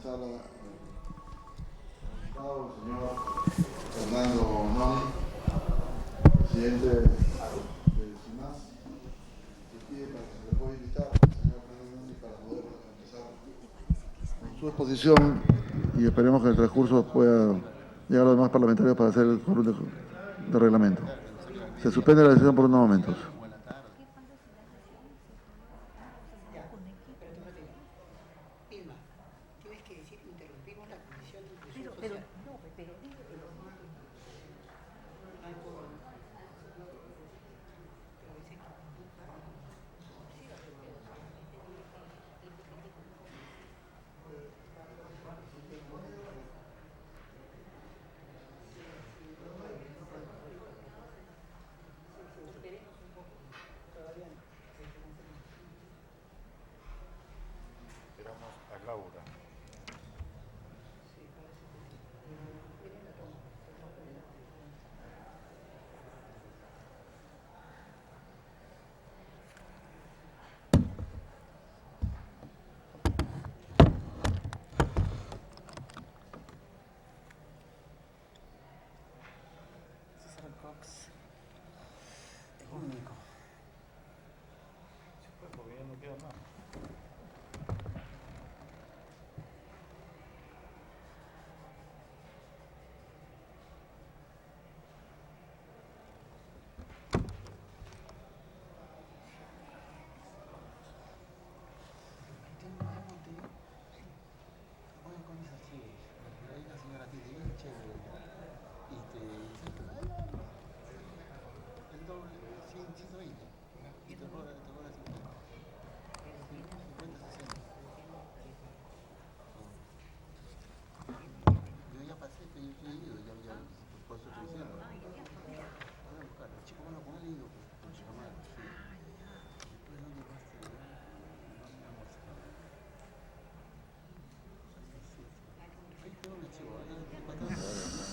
sala el señor Fernando Noni, presidente de SUNAS, que pide para que se le pueda invitar al señor Fernando Noni para poder empezar con su exposición y esperemos que el transcurso pueda llegar a los demás parlamentarios para hacer el quórum de reglamento. Se suspende la sesión por unos momentos.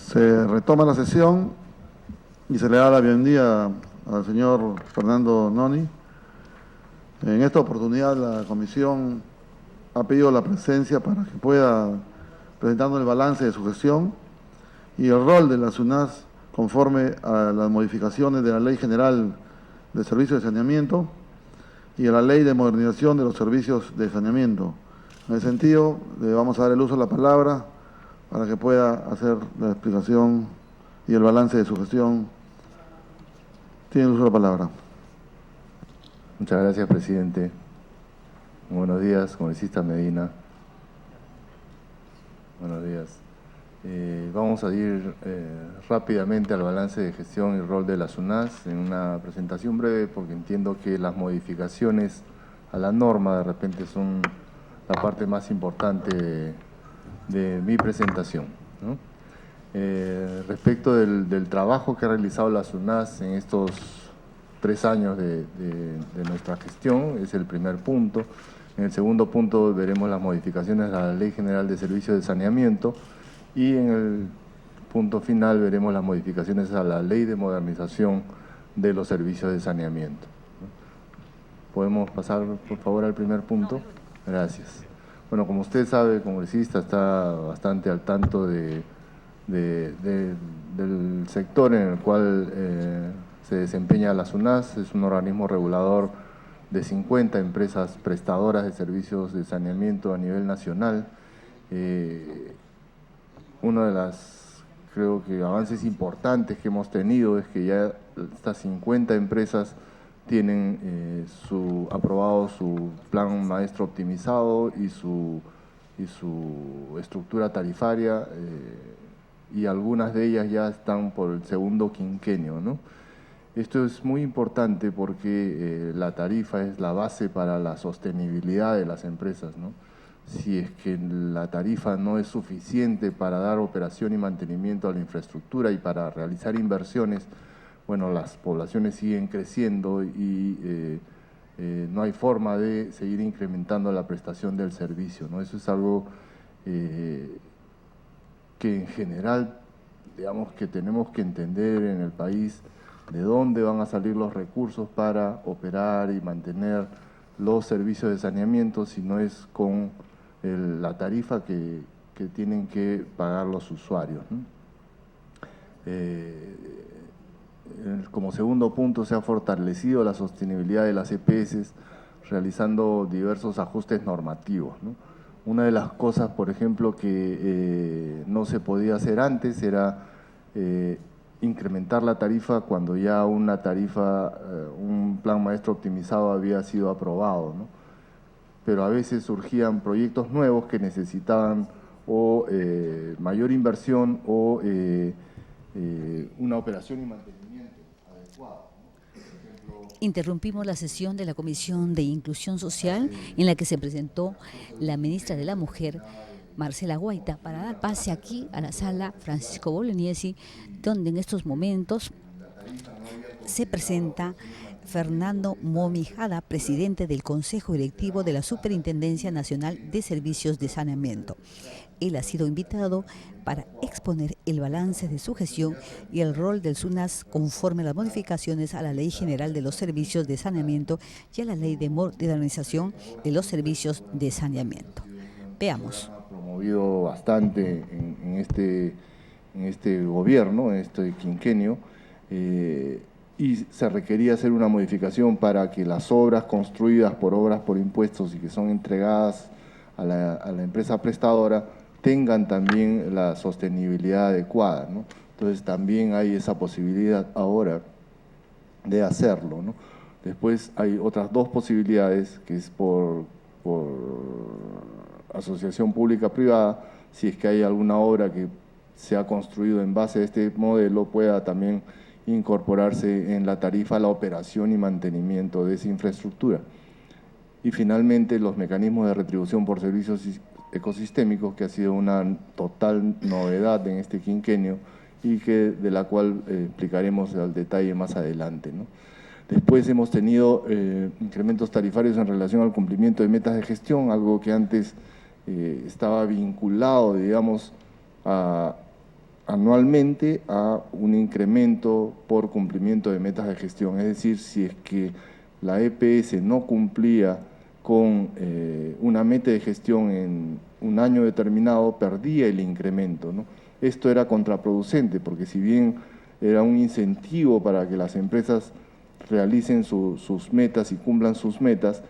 Se retoma la sesión y se le da la bienvenida al señor Fernando Noni. En esta oportunidad la comisión ha pedido la presencia para que pueda presentando el balance de su gestión y el rol de la SUNAS conforme a las modificaciones de la Ley General de Servicios de Saneamiento y a la Ley de Modernización de los Servicios de Saneamiento. En ese sentido, le vamos a dar el uso de la palabra para que pueda hacer la explicación y el balance de su gestión. Tiene el uso de la palabra. Muchas gracias, presidente. Buenos días, congresista Medina. Buenos días. Vamos a ir rápidamente al balance de gestión y rol de la SUNAS en una presentación breve, porque entiendo que las modificaciones a la norma de repente son la parte más importante de mi presentación, ¿no? Respecto del trabajo que ha realizado la SUNAS en estos 3 años de nuestra gestión, es el primer punto. En el segundo punto veremos las modificaciones a la Ley General de Servicios de Saneamiento y en el punto final veremos las modificaciones a la Ley de Modernización de los Servicios de Saneamiento. ¿Podemos pasar, por favor, al primer punto? Gracias. Bueno, como usted sabe, el congresista está bastante al tanto del sector en el cual se desempeña la SUNAS. Es un organismo regulador de 50 empresas prestadoras de servicios de saneamiento a nivel nacional. Uno de los, creo que, avances importantes que hemos tenido es que ya estas 50 empresas tienen aprobado su plan maestro optimizado y su estructura tarifaria, y algunas de ellas ya están por el segundo quinquenio, ¿no? Esto es muy importante porque la tarifa es la base para la sostenibilidad de las empresas, ¿no? Si es que la tarifa no es suficiente para dar operación y mantenimiento a la infraestructura y para realizar inversiones, bueno, las poblaciones siguen creciendo y no hay forma de seguir incrementando la prestación del servicio, ¿no? Eso es algo que en general, digamos, que tenemos que entender en el país, de dónde van a salir los recursos para operar y mantener los servicios de saneamiento, si no es con la tarifa que tienen que pagar los usuarios, ¿no? Como segundo punto, se ha fortalecido la sostenibilidad de las EPS realizando diversos ajustes normativos, ¿no? Una de las cosas, por ejemplo, que no se podía hacer antes era incrementar la tarifa cuando ya una tarifa, un plan maestro optimizado había sido aprobado, ¿no? Pero a veces surgían proyectos nuevos que necesitaban o mayor inversión o una operación y mantenimiento adecuado. Interrumpimos la sesión de la Comisión de Inclusión Social en la que se presentó la ministra de la Mujer, Marcela Guaita, para dar pase aquí a la sala Francisco Bolognesi, donde en estos momentos se presenta Fernando Momijada, presidente del Consejo Directivo de la Superintendencia Nacional de Servicios de Saneamiento. Él ha sido invitado para exponer el balance de su gestión y el rol del SUNAS conforme a las modificaciones a la Ley General de los Servicios de Saneamiento y a la Ley de Modernización de los Servicios de Saneamiento. Veamos. Ha promovido bastante en este gobierno, en este quinquenio, y se requería hacer una modificación para que las obras construidas por obras por impuestos y que son entregadas a la empresa prestadora tengan también la sostenibilidad adecuada, ¿no? Entonces también hay esa posibilidad ahora de hacerlo, ¿no? Después hay otras dos posibilidades, que es por asociación pública-privada, si es que hay alguna obra que se ha construido en base a este modelo, pueda también incorporarse en la tarifa la operación y mantenimiento de esa infraestructura. Y finalmente los mecanismos de retribución por servicios ecosistémicos, que ha sido una total novedad en este quinquenio y de la cual explicaremos al detalle más adelante, ¿no? Después hemos tenido incrementos tarifarios en relación al cumplimiento de metas de gestión, algo que antes estaba vinculado, digamos, anualmente a un incremento por cumplimiento de metas de gestión. Es decir, si es que la EPS no cumplía con una meta de gestión en un año determinado, perdía el incremento, ¿no? Esto era contraproducente, porque si bien era un incentivo para que las empresas realicen sus metas y cumplan sus metas,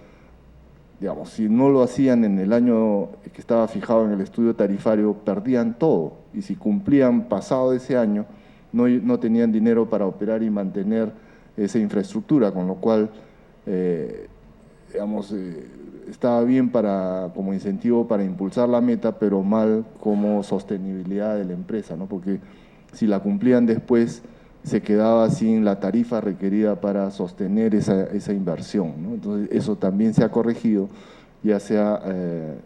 digamos, si no lo hacían en el año que estaba fijado en el estudio tarifario, perdían todo, y si cumplían pasado ese año, no tenían dinero para operar y mantener esa infraestructura, con lo cual, digamos, estaba bien como incentivo para impulsar la meta, pero mal como sostenibilidad de la empresa, ¿no? Porque si la cumplían después, se quedaba sin la tarifa requerida para sostener esa inversión, ¿no? Entonces, eso también se ha corregido, ya se ha,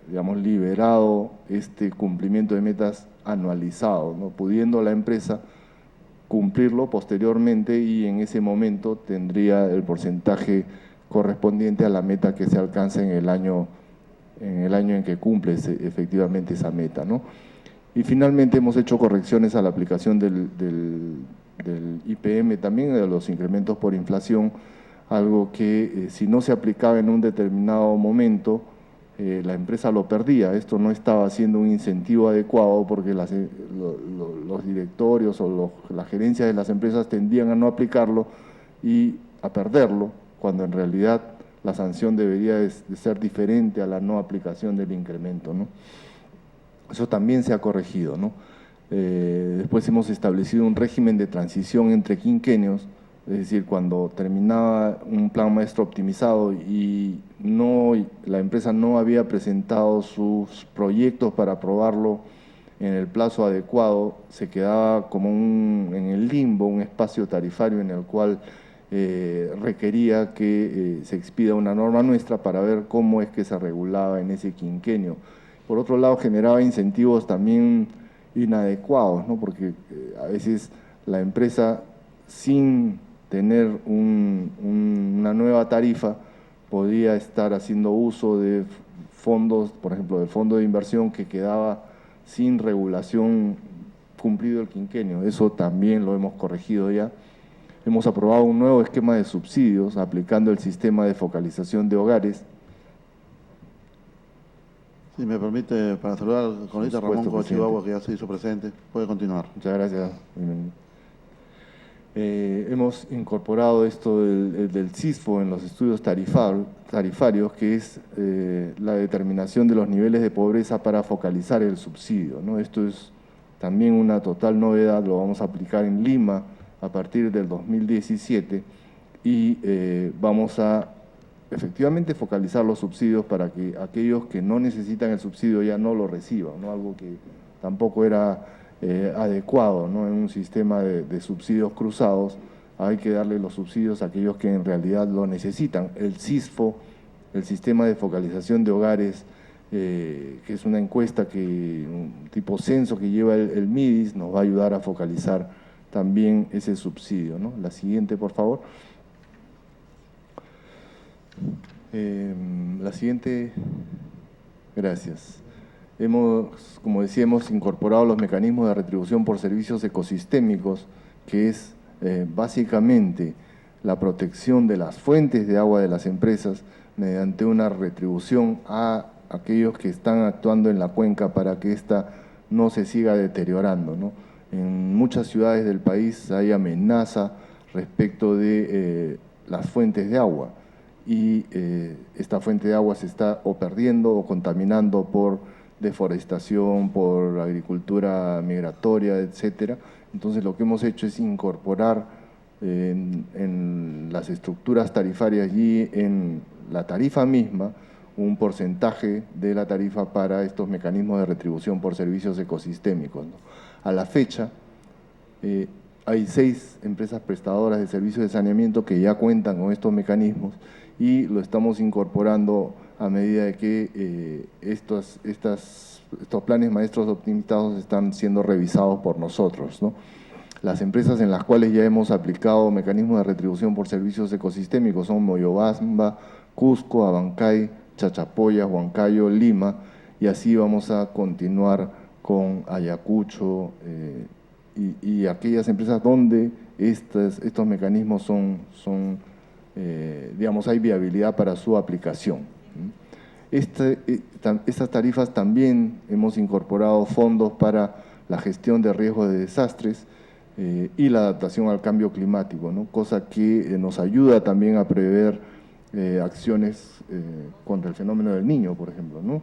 digamos, liberado este cumplimiento de metas anualizado, ¿no? Pudiendo la empresa cumplirlo posteriormente y en ese momento tendría el porcentaje correspondiente a la meta que se alcanza en el año en que cumple efectivamente esa meta, ¿no? Y finalmente hemos hecho correcciones a la aplicación del IPM también, de los incrementos por inflación, algo que si no se aplicaba en un determinado momento, la empresa lo perdía. Esto no estaba siendo un incentivo adecuado porque los directorios o las gerencias de las empresas tendían a no aplicarlo y a perderlo, cuando en realidad la sanción debería de ser diferente a la no aplicación del incremento, ¿no? Eso también se ha corregido, ¿no? Después hemos establecido un régimen de transición entre quinquenios, es decir, cuando terminaba un plan maestro optimizado y la empresa no había presentado sus proyectos para aprobarlo en el plazo adecuado, se quedaba como en el limbo, un espacio tarifario en el cual requería que se expida una norma nuestra para ver cómo es que se regulaba en ese quinquenio. Por otro lado, generaba incentivos también inadecuados, ¿no? Porque a veces la empresa, sin tener una nueva tarifa, podía estar haciendo uso de fondos, por ejemplo, del fondo de inversión que quedaba sin regulación cumplido el quinquenio. Eso también lo hemos corregido ya. Hemos aprobado un nuevo esquema de subsidios aplicando el sistema de focalización de hogares. Si me permite, para saludar al cronista Por supuesto, Ramón Chihuahua, presidente. que ya se hizo presente, puede continuar. Muchas gracias. Hemos incorporado esto del CISFO en los estudios tarifarios, que es la determinación de los niveles de pobreza para focalizar el subsidio, ¿no? Esto es también una total novedad, lo vamos a aplicar en Lima a partir del 2017 y vamos a efectivamente focalizar los subsidios para que aquellos que no necesitan el subsidio ya no lo reciban, ¿no? Algo que tampoco era adecuado, ¿no? En un sistema de subsidios cruzados hay que darle los subsidios a aquellos que en realidad lo necesitan. El CISFO, el Sistema de Focalización de Hogares, que es una encuesta, un tipo censo que lleva el MIDIS, nos va a ayudar a focalizar también ese subsidio, ¿no? La siguiente, por favor. La siguiente, gracias. Como decía, hemos incorporado los mecanismos de retribución por servicios ecosistémicos, que es básicamente la protección de las fuentes de agua de las empresas mediante una retribución a aquellos que están actuando en la cuenca para que ésta no se siga deteriorando, ¿no? En muchas ciudades del país hay amenaza respecto de las fuentes de agua y esta fuente de agua se está o perdiendo o contaminando por deforestación, por agricultura migratoria, etcétera. Entonces lo que hemos hecho es incorporar en las estructuras tarifarias y en la tarifa misma un porcentaje de la tarifa para estos mecanismos de retribución por servicios ecosistémicos, ¿no? A la fecha hay 6 empresas prestadoras de servicios de saneamiento que ya cuentan con estos mecanismos y lo estamos incorporando a medida de que estos planes maestros optimizados están siendo revisados por nosotros, ¿no? Las empresas en las cuales ya hemos aplicado mecanismos de retribución por servicios ecosistémicos son Moyobamba, Cusco, Abancay, Chachapoyas, Huancayo, Lima, y así vamos a continuar con Ayacucho y aquellas empresas donde estos mecanismos digamos, hay viabilidad para su aplicación. Estas tarifas también hemos incorporado fondos para la gestión de riesgos de desastres y la adaptación al cambio climático, ¿no? Cosa que nos ayuda también a prever acciones contra el fenómeno del Niño, por ejemplo, ¿no?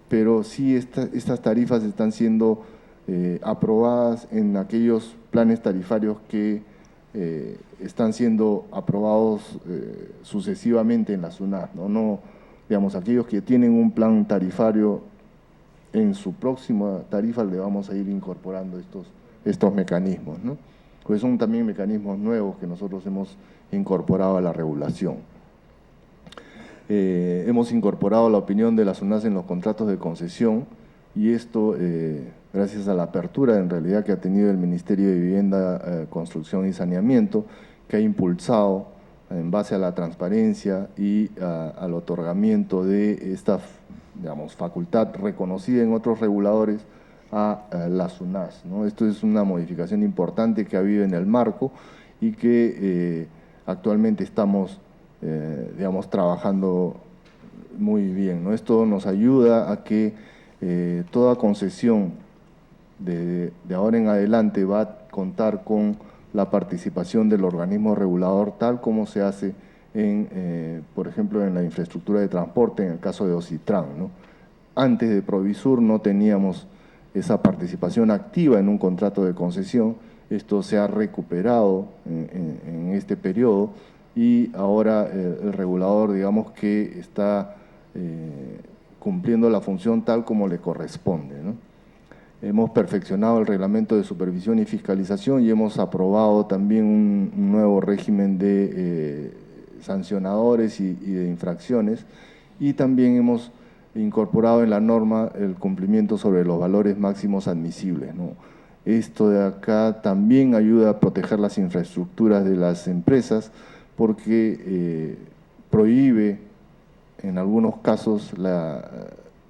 Pero sí estas tarifas están siendo aprobadas en aquellos planes tarifarios que están siendo aprobados sucesivamente en la SUNAT, ¿no? Digamos, aquellos que tienen un plan tarifario, en su próxima tarifa le vamos a ir incorporando estos mecanismos, ¿no? Pues son también mecanismos nuevos que nosotros hemos incorporado a la regulación. Hemos incorporado la opinión de la SUNAS en los contratos de concesión y esto gracias a la apertura en realidad que ha tenido el Ministerio de Vivienda, Construcción y Saneamiento, que ha impulsado en base a la transparencia y al otorgamiento de esta, digamos, facultad reconocida en otros reguladores a la SUNAS, ¿no? Esto es una modificación importante que ha habido en el marco y que actualmente estamos, digamos, trabajando muy bien, ¿no? Esto nos ayuda a que toda concesión de ahora en adelante va a contar con la participación del organismo regulador, tal como se hace por ejemplo, en la infraestructura de transporte, en el caso de Ocitran, ¿no? Antes de Provisur no teníamos esa participación activa en un contrato de concesión, esto se ha recuperado en este periodo y ahora el regulador, digamos, que está cumpliendo la función tal como le corresponde, ¿no? Hemos perfeccionado el reglamento de supervisión y fiscalización y hemos aprobado también un nuevo régimen de sancionadores y de infracciones, y también hemos incorporado en la norma el cumplimiento sobre los valores máximos admisibles, ¿no? Esto de acá también ayuda a proteger las infraestructuras de las empresas porque prohíbe en algunos casos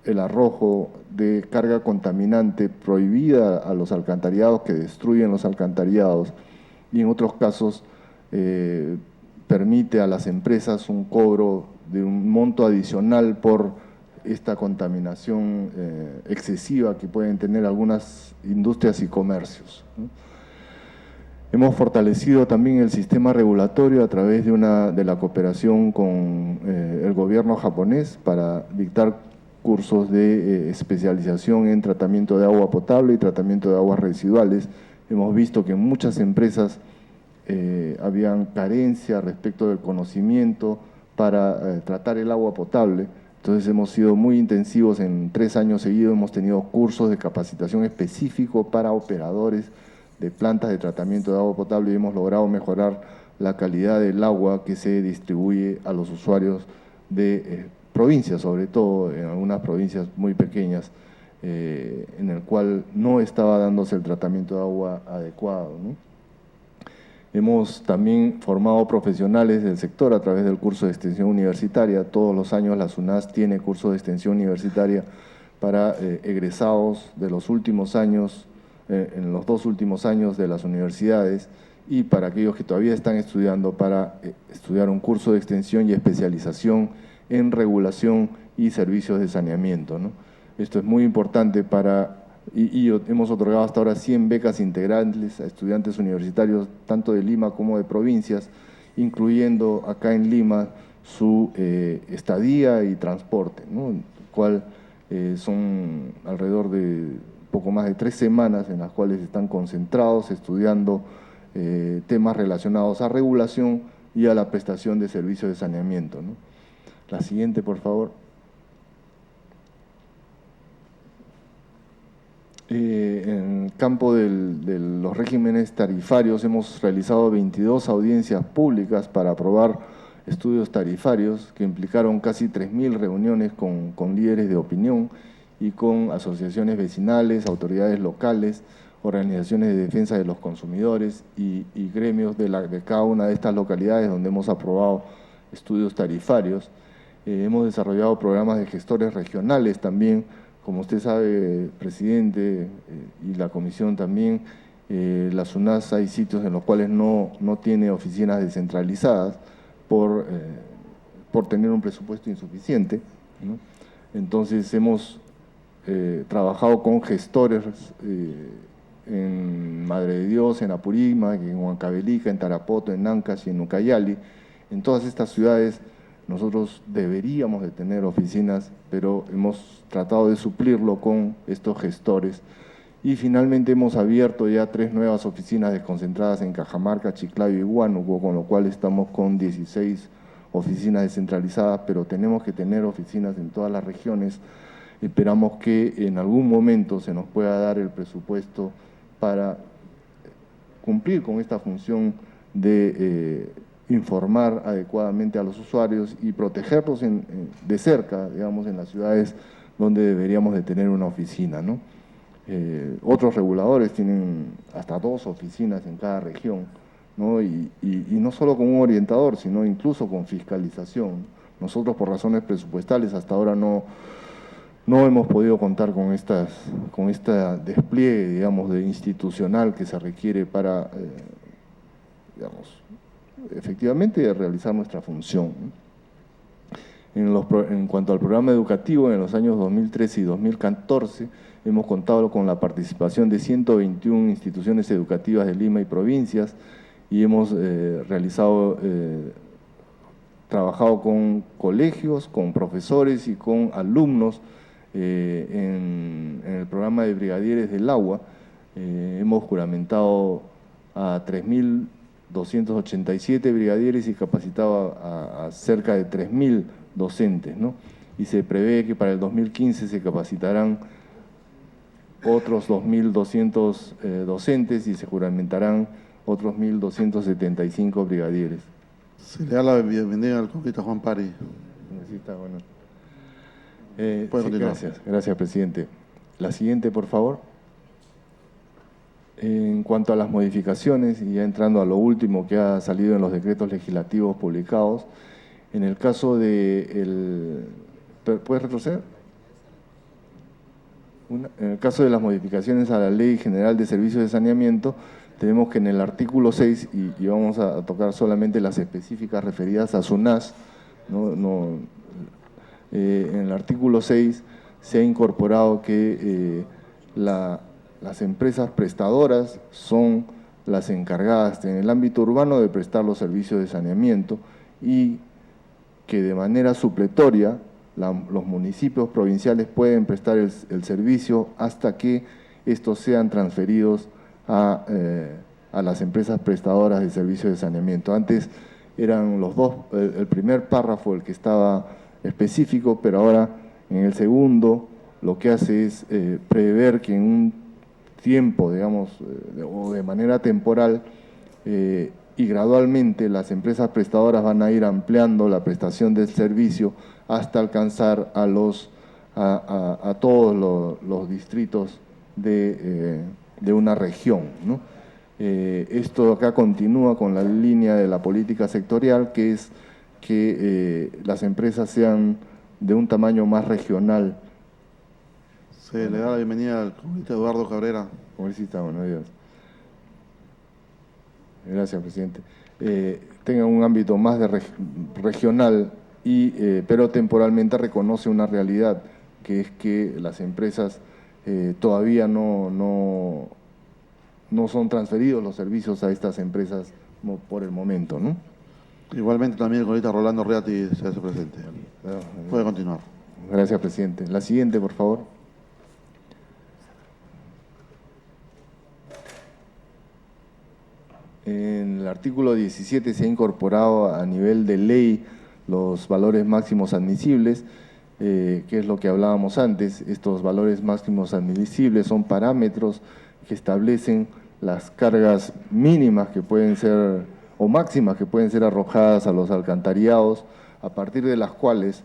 el arrojo de carga contaminante prohibida a los alcantarillados que destruyen los alcantarillados, y en otros casos permite a las empresas un cobro de un monto adicional por esta contaminación excesiva que pueden tener algunas industrias y comercios, ¿no? Hemos fortalecido también el sistema regulatorio a través de la cooperación con el gobierno japonés para dictar cursos de especialización en tratamiento de agua potable y tratamiento de aguas residuales. Hemos visto que en muchas empresas habían carencia respecto del conocimiento para tratar el agua potable. Entonces hemos sido muy intensivos, en 3 años seguidos hemos tenido cursos de capacitación específicos para operadores de plantas de tratamiento de agua potable y hemos logrado mejorar la calidad del agua que se distribuye a los usuarios de provincias, sobre todo en algunas provincias muy pequeñas, en el cual no estaba dándose el tratamiento de agua adecuado, ¿no? Hemos también formado profesionales del sector a través del curso de extensión universitaria. Todos los años la SUNAS tiene curso de extensión universitaria para egresados de los últimos años, en los 2 últimos años de las universidades, y para aquellos que todavía están estudiando para estudiar un curso de extensión y especialización en regulación y servicios de saneamiento, ¿no? Esto es muy importante y hemos otorgado hasta ahora 100 becas integrales a estudiantes universitarios, tanto de Lima como de provincias, incluyendo acá en Lima su estadía y transporte, ¿no? El cual son alrededor de poco más de 3 semanas en las cuales están concentrados estudiando temas relacionados a regulación y a la prestación de servicios de saneamiento, ¿no? La siguiente, por favor. En el campo de los regímenes tarifarios hemos realizado 22 audiencias públicas para aprobar estudios tarifarios que implicaron casi 3.000 reuniones con líderes de opinión y con asociaciones vecinales, autoridades locales, organizaciones de defensa de los consumidores y gremios de cada una de estas localidades donde hemos aprobado estudios tarifarios. Hemos desarrollado programas de gestores regionales también. Como usted sabe, presidente, y la comisión también, la SUNAS hay sitios en los cuales no tiene oficinas descentralizadas por tener un presupuesto insuficiente, ¿no? Entonces hemos trabajado con gestores en Madre de Dios, en Apurímac, en Huancavelica, en Tarapoto, en Ancash y en Ucayali. En todas estas ciudades nosotros deberíamos de tener oficinas, pero hemos tratado de suplirlo con estos gestores. Y finalmente hemos abierto ya 3 nuevas oficinas desconcentradas en Cajamarca, Chiclayo y Huánuco, con lo cual estamos con 16 oficinas descentralizadas, pero tenemos que tener oficinas en todas las regiones. Esperamos que en algún momento se nos pueda dar el presupuesto para cumplir con esta función de informar adecuadamente a los usuarios y protegerlos de cerca, digamos, en las ciudades donde deberíamos de tener una oficina, ¿no? Otros reguladores tienen hasta 2 oficinas en cada región, ¿no? Y no solo con un orientador, sino incluso con fiscalización. Nosotros, por razones presupuestales, hasta ahora no hemos podido contar con este despliegue, digamos, institucional que se requiere para, digamos, efectivamente realizar nuestra función. En cuanto al programa educativo, en los años 2013 y 2014 hemos contado con la participación de 121 instituciones educativas de Lima y provincias y hemos trabajado con colegios, con profesores y con alumnos en el programa de Brigadieres del Agua. Hemos juramentado a 3.287 brigadieres y capacitado a cerca de 3.000 docentes, ¿no? Y se prevé que para el 2015 se capacitarán otros 2.200 docentes y se juramentarán otros 1.275 brigadieres. Se le da la bienvenida al congresista Juan Pari. Bueno. Sí, gracias, presidente. La siguiente, por favor. En cuanto a las modificaciones, y ya entrando a lo último que ha salido en los decretos legislativos publicados, en el caso de ¿puedes retroceder? En el caso de las modificaciones a la Ley General de Servicios de Saneamiento, tenemos que en el artículo 6, y vamos a tocar solamente las específicas referidas a SUNAS, en el artículo 6 se ha incorporado que las empresas prestadoras son las encargadas en el ámbito urbano de prestar los servicios de saneamiento y que de manera supletoria los municipios provinciales pueden prestar el servicio hasta que estos sean transferidos a las empresas prestadoras de servicios de saneamiento. Antes eran los dos, el primer párrafo el que estaba específico, pero ahora en el segundo lo que hace es prever que en un tiempo, digamos, o de manera temporal y gradualmente las empresas prestadoras van a ir ampliando la prestación del servicio hasta alcanzar a todos los distritos de una región, ¿no? Esto acá continúa con la línea de la política sectorial, que es que las empresas sean de un tamaño más regional. Se le da la bienvenida al congresista Eduardo Cabrera. Congresista, buenos días. Gracias, presidente. Tenga un ámbito más regional, pero temporalmente reconoce una realidad, que es que las empresas todavía no son transferidos los servicios a estas empresas por el momento, ¿no? Igualmente también el congresista Rolando Reati se hace presente. Puede continuar. Gracias, presidente. La siguiente, por favor. En el artículo 17 se ha incorporado a nivel de ley los valores máximos admisibles, que es lo que hablábamos antes. Estos valores máximos admisibles son parámetros que establecen las cargas mínimas que pueden ser, o máximas que pueden ser arrojadas a los alcantarillados, a partir de las cuales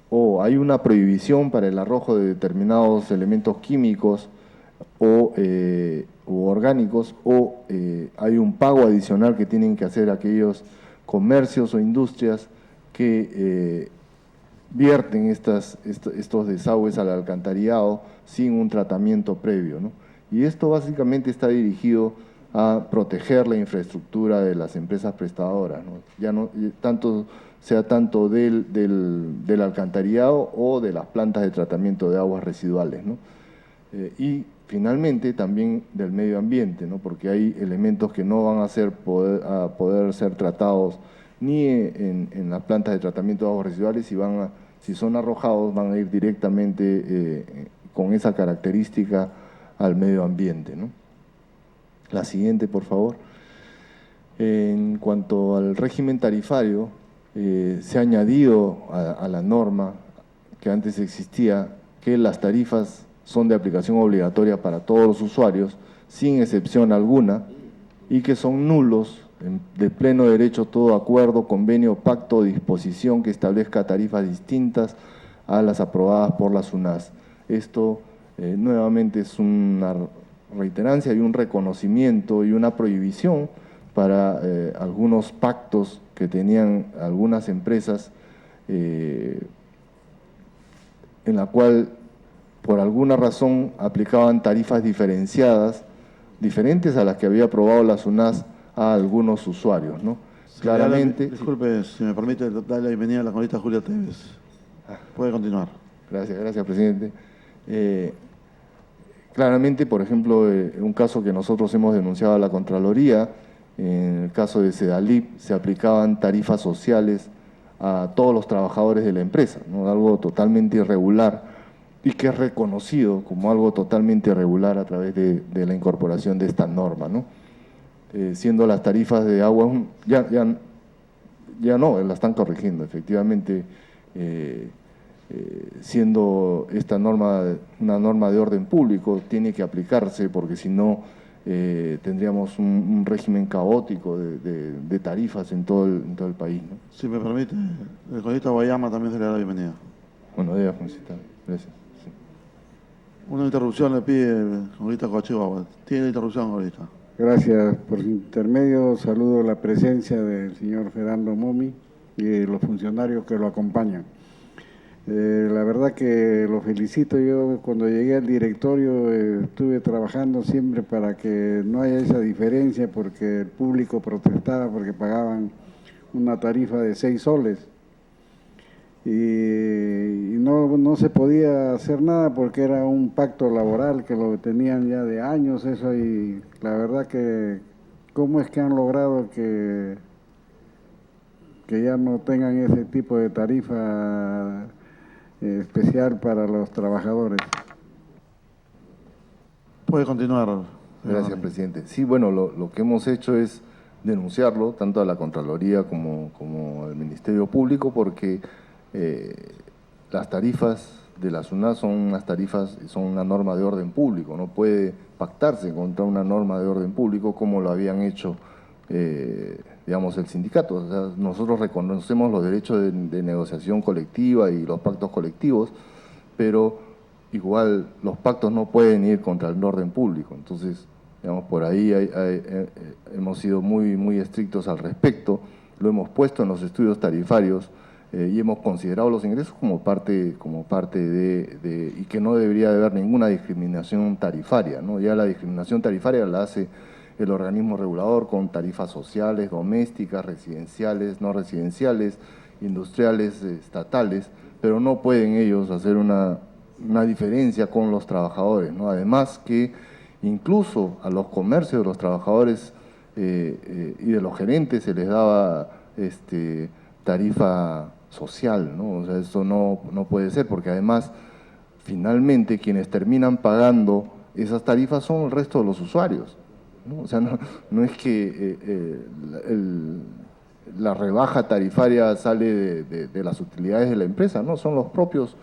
o hay una prohibición para el arrojo de determinados elementos químicos u orgánicos, o hay un pago adicional que tienen que hacer aquellos comercios o industrias que vierten estos desagües al alcantarillado sin un tratamiento previo, ¿no? Y esto básicamente está dirigido a proteger la infraestructura de las empresas prestadoras, ¿no? Ya no sea tanto del alcantarillado o de las plantas de tratamiento de aguas residuales, ¿no? Y finalmente también del medio ambiente, ¿no? Porque hay elementos que no van a poder ser tratados ni en las plantas de tratamiento de aguas residuales, si son arrojados van a ir directamente con esa característica al medio ambiente, ¿no? La siguiente, por favor. En cuanto al régimen tarifario, se ha añadido a la norma que antes existía que las tarifas son de aplicación obligatoria para todos los usuarios, sin excepción alguna, y que son nulos de pleno derecho todo acuerdo, convenio, pacto o disposición que establezca tarifas distintas a las aprobadas por la SUNAS. Esto nuevamente es una reiterancia y un reconocimiento y una prohibición para algunos pactos que tenían algunas empresas en la cual por alguna razón aplicaban tarifas diferentes a las que había aprobado la SUNAS a algunos usuarios, ¿no? Claramente… Disculpe, si me permite, darle la bienvenida a la congresista Julia Tevez. Puede continuar. Gracias, presidente. Claramente, por ejemplo, un caso que nosotros hemos denunciado a la Contraloría, en el caso de Sedalip, se aplicaban tarifas sociales a todos los trabajadores de la empresa, ¿no? Algo totalmente irregular y que es reconocido como algo totalmente irregular a través de la incorporación de esta norma, ¿no? Siendo las tarifas de agua, ya no, la están corrigiendo, efectivamente, siendo esta norma una norma de orden público, tiene que aplicarse porque si no tendríamos un régimen caótico de tarifas en todo el país, ¿no? Si me permite, el congresista Guayama también se le da la bienvenida. Buenos días, congresista. Gracias. Sí. Una interrupción le pide el congresista Coachihuahua. Tiene interrupción, congresista. Gracias. Por su intermedio saludo la presencia del señor Fernando Momi y los funcionarios que lo acompañan. La verdad que lo felicito. Yo cuando llegué al directorio estuve trabajando siempre para que no haya esa diferencia, porque el público protestaba porque pagaban una tarifa de 6 soles y no se podía hacer nada porque era un pacto laboral que lo tenían ya de años eso, y la verdad que cómo es que han logrado que ya no tengan ese tipo de tarifa especial para los trabajadores. Puede continuar. Gracias, presidente. Sí, bueno, lo que hemos hecho es denunciarlo tanto a la Contraloría como al Ministerio Público, porque las tarifas de la SUNAT son unas tarifas, son una norma de orden público, no puede pactarse contra una norma de orden público como lo habían hecho, digamos, el sindicato. O sea, nosotros reconocemos los derechos de negociación colectiva y los pactos colectivos, pero igual los pactos no pueden ir contra el orden público. Entonces, digamos, por ahí hemos sido muy estrictos al respecto, lo hemos puesto en los estudios tarifarios y hemos considerado los ingresos como parte de y que no debería de haber ninguna discriminación tarifaria, ¿no? Ya la discriminación tarifaria la hace el organismo regulador con tarifas sociales, domésticas, residenciales, no residenciales, industriales, estatales, pero no pueden ellos hacer una diferencia con los trabajadores, ¿no? Además que incluso a los comercios de los trabajadores y de los gerentes se les daba tarifa social, ¿no? O sea, eso no puede ser, porque además, finalmente, quienes terminan pagando esas tarifas son el resto de los usuarios, ¿no? O sea, no es que la rebaja tarifaria sale de las utilidades de la empresa, no, son los propios,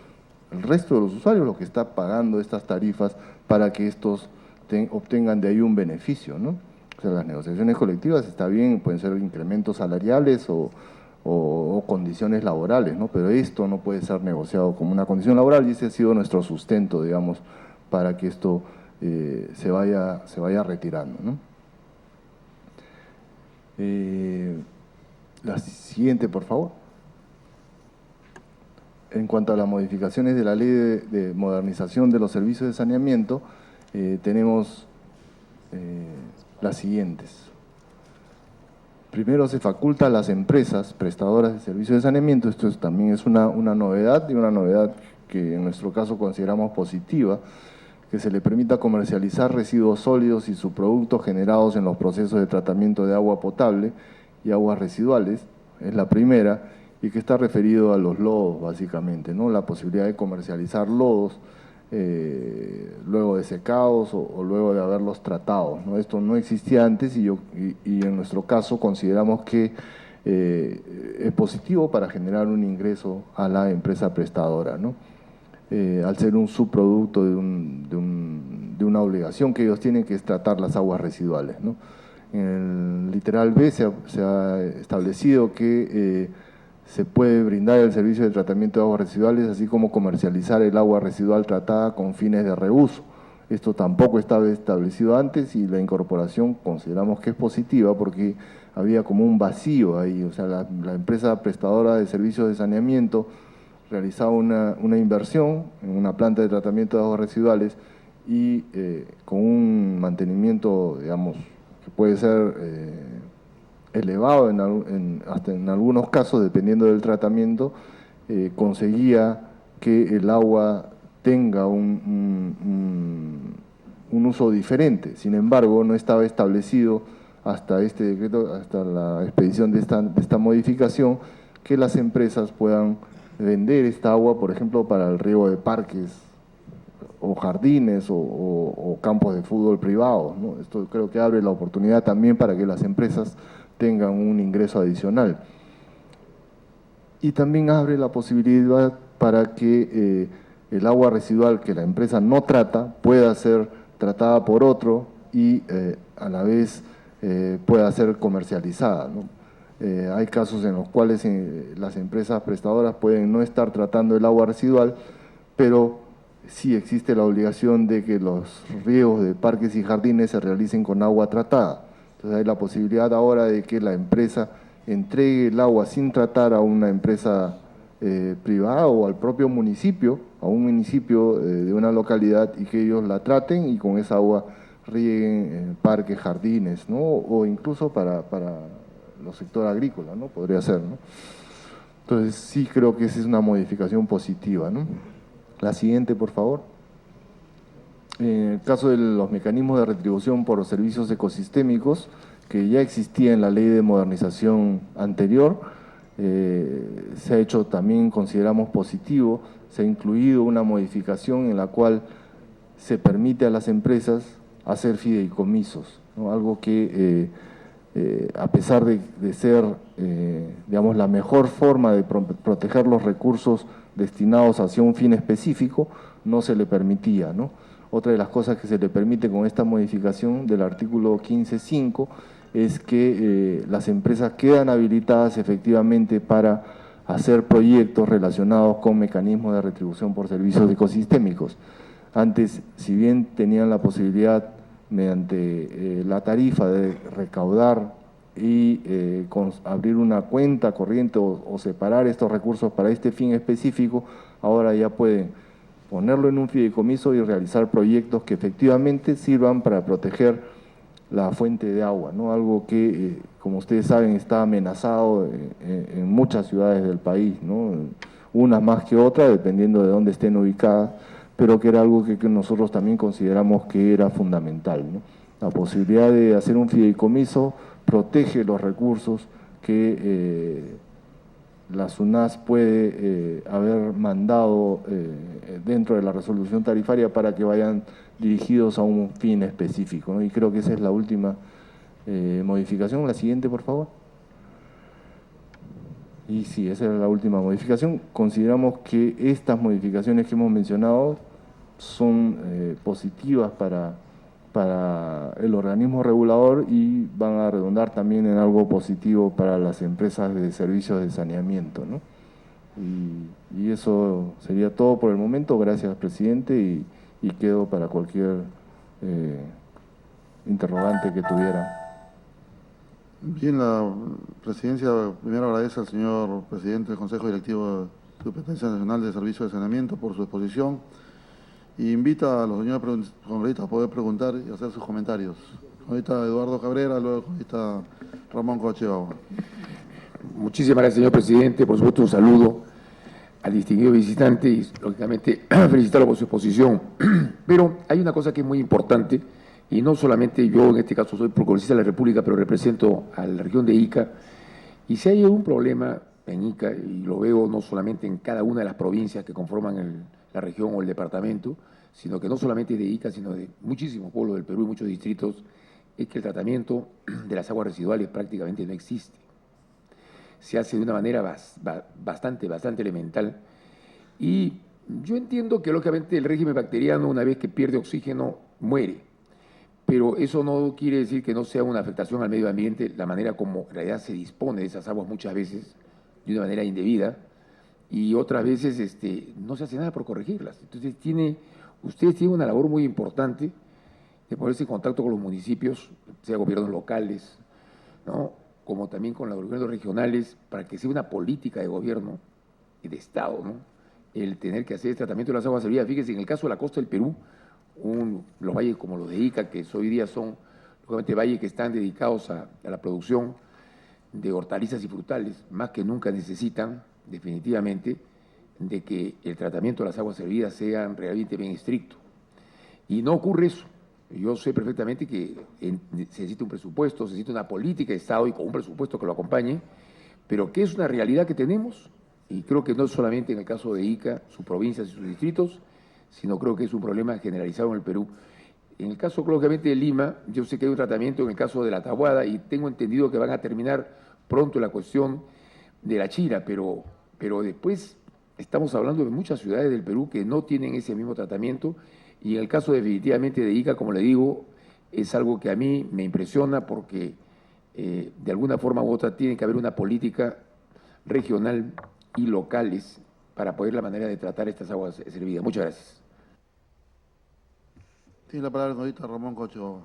el resto de los usuarios los que está pagando estas tarifas para que estos obtengan de ahí un beneficio, ¿no? O sea, las negociaciones colectivas está bien, pueden ser incrementos salariales o condiciones laborales, ¿no? Pero esto no puede ser negociado como una condición laboral, y ese ha sido nuestro sustento, digamos, para que esto se vaya retirando, ¿no? La siguiente, por favor. En cuanto a las modificaciones de la Ley de Modernización de los Servicios de Saneamiento, tenemos las siguientes. Primero, se faculta a las empresas prestadoras de servicios de saneamiento, esto también es una novedad, y una novedad que en nuestro caso consideramos positiva, que se le permita comercializar residuos sólidos y subproductos generados en los procesos de tratamiento de agua potable y aguas residuales, es la primera, y que está referido a los lodos, básicamente, ¿no? La posibilidad de comercializar lodos luego de secados o luego de haberlos tratado, ¿no? Esto no existía antes y en nuestro caso consideramos que es positivo para generar un ingreso a la empresa prestadora, ¿no? Al ser un subproducto de una obligación que ellos tienen, que es tratar las aguas residuales, ¿no? En el literal B se ha establecido que se puede brindar el servicio de tratamiento de aguas residuales, así como comercializar el agua residual tratada con fines de reuso. Esto tampoco estaba establecido antes, y la incorporación consideramos que es positiva porque había como un vacío ahí. O sea, la empresa prestadora de servicios de saneamiento realizaba una inversión en una planta de tratamiento de aguas residuales y con un mantenimiento, digamos, que puede ser elevado hasta en algunos casos, dependiendo del tratamiento, conseguía que el agua tenga un uso diferente. Sin embargo, no estaba establecido hasta este decreto, hasta la expedición de esta modificación, que las empresas puedan vender esta agua, por ejemplo, para el riego de parques o jardines o campos de fútbol privados, ¿no? Esto creo que abre la oportunidad también para que las empresas tengan un ingreso adicional. Y también abre la posibilidad para que el agua residual que la empresa no trata pueda ser tratada por otro y a la vez pueda ser comercializada, ¿no? Hay casos en los cuales las empresas prestadoras pueden no estar tratando el agua residual, pero sí existe la obligación de que los riegos de parques y jardines se realicen con agua tratada. Entonces hay la posibilidad ahora de que la empresa entregue el agua sin tratar a una empresa privada o al propio municipio, a un municipio de una localidad, y que ellos la traten y con esa agua rieguen parques, jardines, ¿no? O incluso para los sectores agrícolas, ¿no? Podría ser, ¿no? Entonces sí creo que esa es una modificación positiva, ¿no? La siguiente, por favor. En el caso de los mecanismos de retribución por servicios ecosistémicos, que ya existía en la ley de modernización anterior, se ha hecho también, consideramos positivo, se ha incluido una modificación en la cual se permite a las empresas hacer fideicomisos, ¿no? Algo que a pesar de ser, digamos, la mejor forma de proteger los recursos destinados hacia un fin específico, no se le permitía, ¿no? Otra de las cosas que se le permite con esta modificación del artículo 15.5 es que las empresas quedan habilitadas efectivamente para hacer proyectos relacionados con mecanismos de retribución por servicios ecosistémicos. Antes, si bien tenían la posibilidad mediante la tarifa de recaudar y abrir una cuenta corriente o separar estos recursos para este fin específico, ahora ya pueden ponerlo en un fideicomiso y realizar proyectos que efectivamente sirvan para proteger la fuente de agua, ¿no? Algo que, como ustedes saben, está amenazado en muchas ciudades del país, ¿no? Unas más que otras, dependiendo de dónde estén ubicadas, pero que era algo que nosotros también consideramos que era fundamental, ¿no? La posibilidad de hacer un fideicomiso protege los recursos que la SUNAS puede haber mandado dentro de la resolución tarifaria para que vayan dirigidos a un fin específico, ¿no? Y creo que esa es la última modificación. La siguiente, por favor. Y sí, esa era la última modificación. Consideramos que estas modificaciones que hemos mencionado son positivas para el organismo regulador y van a redundar también en algo positivo para las empresas de servicios de saneamiento, ¿no? Y eso sería todo por el momento. Gracias, presidente, y quedo para cualquier interrogante que tuviera. Bien, la presidencia primero agradece al señor presidente del Consejo Directivo de Superintendencia Nacional de Servicios de Saneamiento por su exposición y invita a los señores congresistas a poder preguntar y hacer sus comentarios. Ahorita Eduardo Cabrera, luego ahorita Ramón Cocheo. Muchísimas gracias, señor presidente. Por supuesto, un saludo al distinguido visitante y, lógicamente, felicitarlo por su exposición. Pero hay una cosa que es muy importante, y no solamente yo, en este caso, soy procurador de la República, pero represento a la región de Ica, y si hay un problema en Ica, y lo veo no solamente en cada una de las provincias que conforman la región o el departamento, sino que no solamente de Ica, sino de muchísimos pueblos del Perú y muchos distritos, es que el tratamiento de las aguas residuales prácticamente no existe. Se hace de una manera bastante elemental. Y yo entiendo que, lógicamente, el régimen bacteriano, una vez que pierde oxígeno, muere. Pero eso no quiere decir que no sea una afectación al medio ambiente, la manera como en realidad se dispone de esas aguas muchas veces de una manera indebida, y otras veces no se hace nada por corregirlas. Entonces, ustedes tienen una labor muy importante de ponerse en contacto con los municipios, sea gobiernos locales, ¿no?, como también con los gobiernos regionales, para que sea una política de gobierno y de Estado, ¿no?, el tener que hacer el tratamiento de las aguas servidas. Fíjense, en el caso de la costa del Perú, los valles como los de Ica, que hoy día son, lógicamente, valles que están dedicados a la producción de hortalizas y frutales, más que nunca necesitan, definitivamente, de que el tratamiento de las aguas servidas sea realmente bien estricto. Y no ocurre eso. Yo sé perfectamente que se necesita un presupuesto, se necesita una política de Estado y con un presupuesto que lo acompañe, pero que es una realidad que tenemos, y creo que no es solamente en el caso de Ica, sus provincias y sus distritos, sino creo que es un problema generalizado en el Perú. En el caso, lógicamente, de Lima, yo sé que hay un tratamiento en el caso de la Tahuada y tengo entendido que van a terminar pronto la cuestión de la Chira, pero después estamos hablando de muchas ciudades del Perú que no tienen ese mismo tratamiento, y en el caso definitivamente de Ica, como le digo, es algo que a mí me impresiona porque de alguna forma u otra tiene que haber una política regional y locales para poder la manera de tratar estas aguas servidas. Muchas gracias. Tiene la palabra ahorita Ramón Cocheo.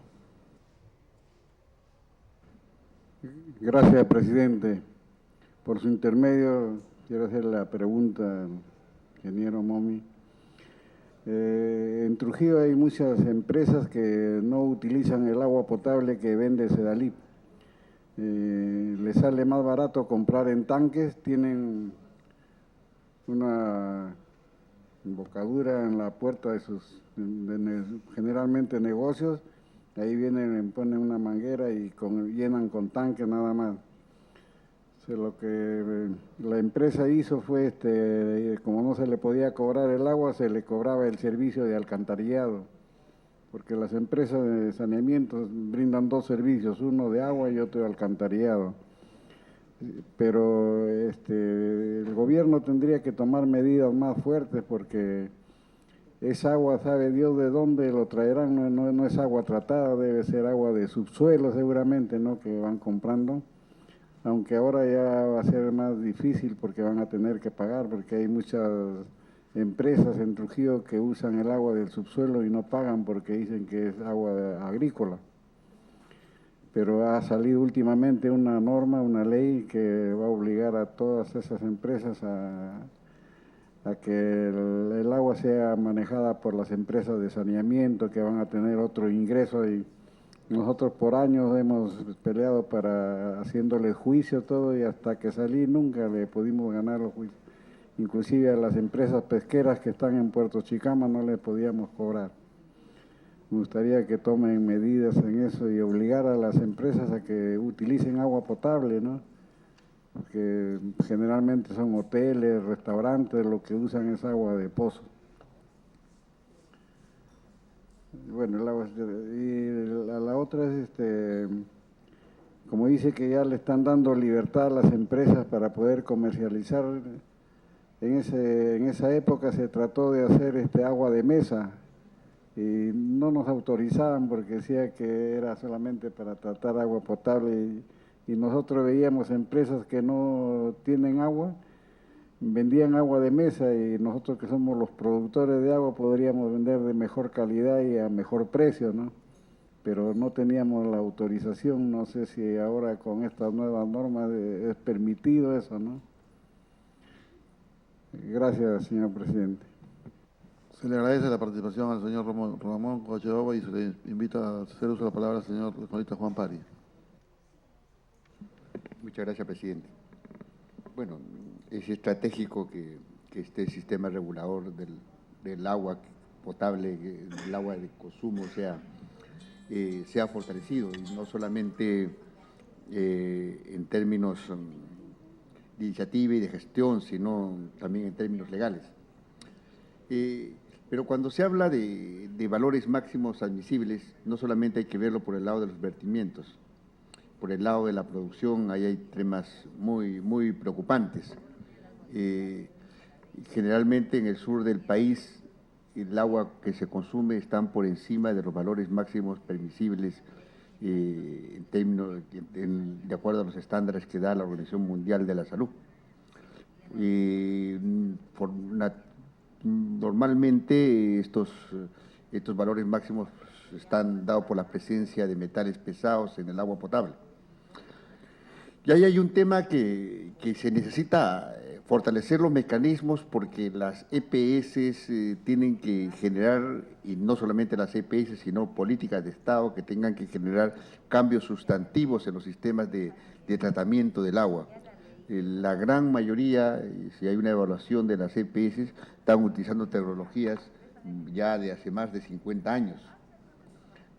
Gracias, presidente. Por su intermedio, quiero hacer la pregunta al ingeniero Momi. En Trujillo hay muchas empresas que no utilizan el agua potable que vende Sedalip. Les sale más barato comprar en tanques, tienen una embocadura en la puerta de generalmente negocios, ahí vienen, ponen una manguera y llenan con tanque nada más. O sea, lo que la empresa hizo fue, como no se le podía cobrar el agua, se le cobraba el servicio de alcantarillado, porque las empresas de saneamiento brindan dos servicios, uno de agua y otro de alcantarillado. Pero el gobierno tendría que tomar medidas más fuertes porque esa agua, sabe Dios de dónde lo traerán, no es agua tratada, debe ser agua de subsuelo seguramente, ¿no?, que van comprando, aunque ahora ya va a ser más difícil porque van a tener que pagar, porque hay muchas empresas en Trujillo que usan el agua del subsuelo y no pagan porque dicen que es agua agrícola. Pero ha salido últimamente una norma, una ley que va a obligar a todas esas empresas a que el agua sea manejada por las empresas de saneamiento, que van a tener otro ingreso, y nosotros por años hemos peleado para haciéndole juicio todo, y hasta que salí nunca le pudimos ganar los juicios. Inclusive a las empresas pesqueras que están en Puerto Chicama no le podíamos cobrar. Me gustaría que tomen medidas en eso y obligar a las empresas a que utilicen agua potable, ¿no? Porque generalmente son hoteles, restaurantes, lo que usan es agua de pozo. Bueno, el agua, y la otra es, como dice que ya le están dando libertad a las empresas para poder comercializar. En esa época se trató de hacer agua de mesa, y no nos autorizaban porque decía que era solamente para tratar agua potable, y nosotros veíamos empresas que no tienen agua, vendían agua de mesa, y nosotros que somos los productores de agua podríamos vender de mejor calidad y a mejor precio, ¿no? Pero no teníamos la autorización. No sé si ahora con estas nuevas normas es permitido eso, ¿no? Gracias, señor presidente. Se le agradece la participación al señor Ramón Cochabamba y se le invita a hacer uso de la palabra al señor economista Juan Pari. Muchas gracias, presidente. Bueno, es estratégico que este sistema regulador del agua potable, del agua de consumo, sea fortalecido, y no solamente en términos de iniciativa y de gestión, sino también en términos legales. Pero cuando se habla de valores máximos admisibles, no solamente hay que verlo por el lado de los vertimientos, por el lado de la producción, ahí hay temas muy, muy preocupantes. Generalmente en el sur del país, el agua que se consume están por encima de los valores máximos permisibles en términos, de acuerdo a los estándares que da la Organización Mundial de la Salud. Normalmente estos valores máximos están dados por la presencia de metales pesados en el agua potable. Y ahí hay un tema que se necesita fortalecer los mecanismos, porque las EPS tienen que generar, y no solamente las EPS, sino políticas de Estado que tengan que generar cambios sustantivos en los sistemas de tratamiento del agua. La gran mayoría, si hay una evaluación de las EPS, están utilizando tecnologías ya de hace más de 50 años.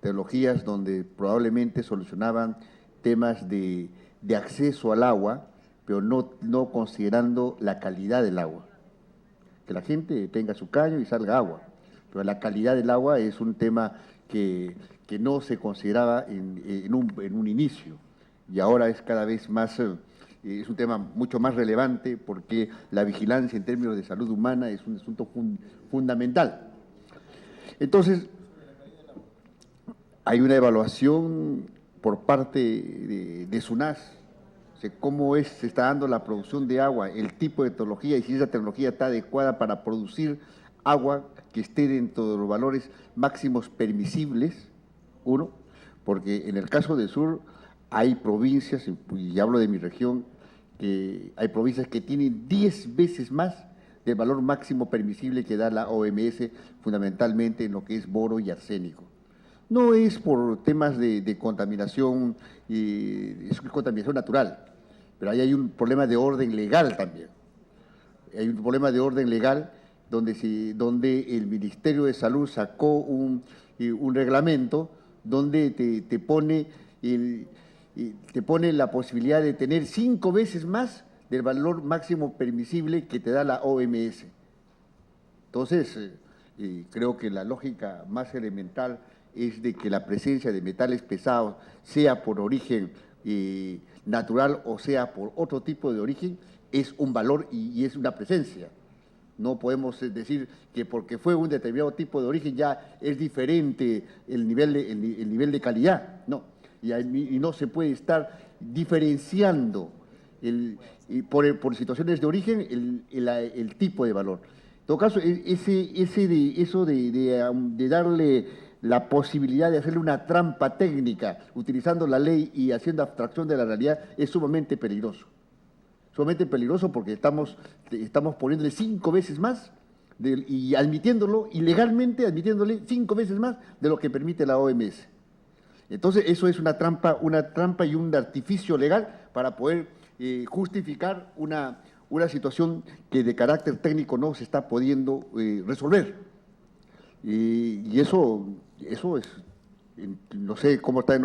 Tecnologías donde probablemente solucionaban temas de acceso al agua, pero no considerando la calidad del agua. Que la gente tenga su caño y salga agua, pero la calidad del agua es un tema que no se consideraba en un inicio, y ahora es cada vez más, es un tema mucho más relevante, porque la vigilancia en términos de salud humana es un asunto fundamental. Entonces, hay una evaluación por parte de SUNAS, cómo se está dando la producción de agua, el tipo de tecnología, y si esa tecnología está adecuada para producir agua que esté dentro de los valores máximos permisibles, uno, porque en el caso del sur hay provincias, y hablo de mi región, que hay provincias que tienen 10 veces más del valor máximo permisible que da la OMS, fundamentalmente en lo que es boro y arsénico. No es por temas de contaminación, es contaminación natural, pero ahí hay un problema de orden legal también. hay un problema de orden legal donde el Ministerio de Salud sacó un reglamento donde te pone la posibilidad de tener 5 veces más del valor máximo permisible que te da la OMS. Entonces, creo que la lógica más elemental es de que la presencia de metales pesados, sea por origen natural o sea por otro tipo de origen, es un valor y es una presencia. No podemos decir que porque fue un determinado tipo de origen ya es diferente el nivel de calidad, no. Y no se puede estar diferenciando por situaciones de origen el tipo de valor. En todo caso, eso de darle la posibilidad de hacerle una trampa técnica utilizando la ley y haciendo abstracción de la realidad es sumamente peligroso. Sumamente peligroso porque estamos poniéndole 5 veces más y admitiéndolo, ilegalmente admitiéndole 5 veces más de lo que permite la OMS. Entonces, eso es una trampa y un artificio legal para poder justificar una situación que de carácter técnico no se está pudiendo resolver. Y eso es, no sé cómo está en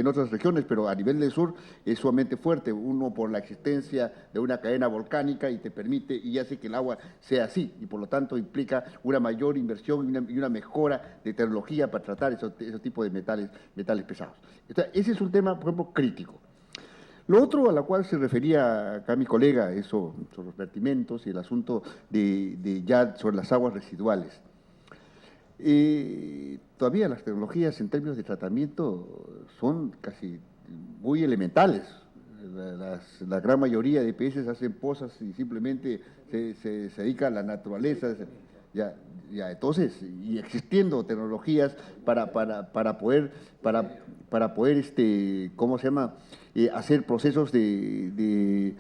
otras regiones, pero a nivel del sur es sumamente fuerte. Uno, por la existencia de una cadena volcánica y te permite y hace que el agua sea así, y por lo tanto implica una mayor inversión y una mejora de tecnología para tratar esos tipos de metales pesados. Entonces, ese es un tema, por ejemplo, crítico. Lo otro a la cual se refería acá mi colega, sobre los vertimientos y el asunto sobre las aguas residuales. Todavía las tecnologías en términos de tratamiento son casi muy elementales. La gran mayoría de EPS hacen pozas y simplemente se dedica a la naturaleza. Entonces, y existiendo tecnologías para poder ¿cómo se llama? Hacer procesos de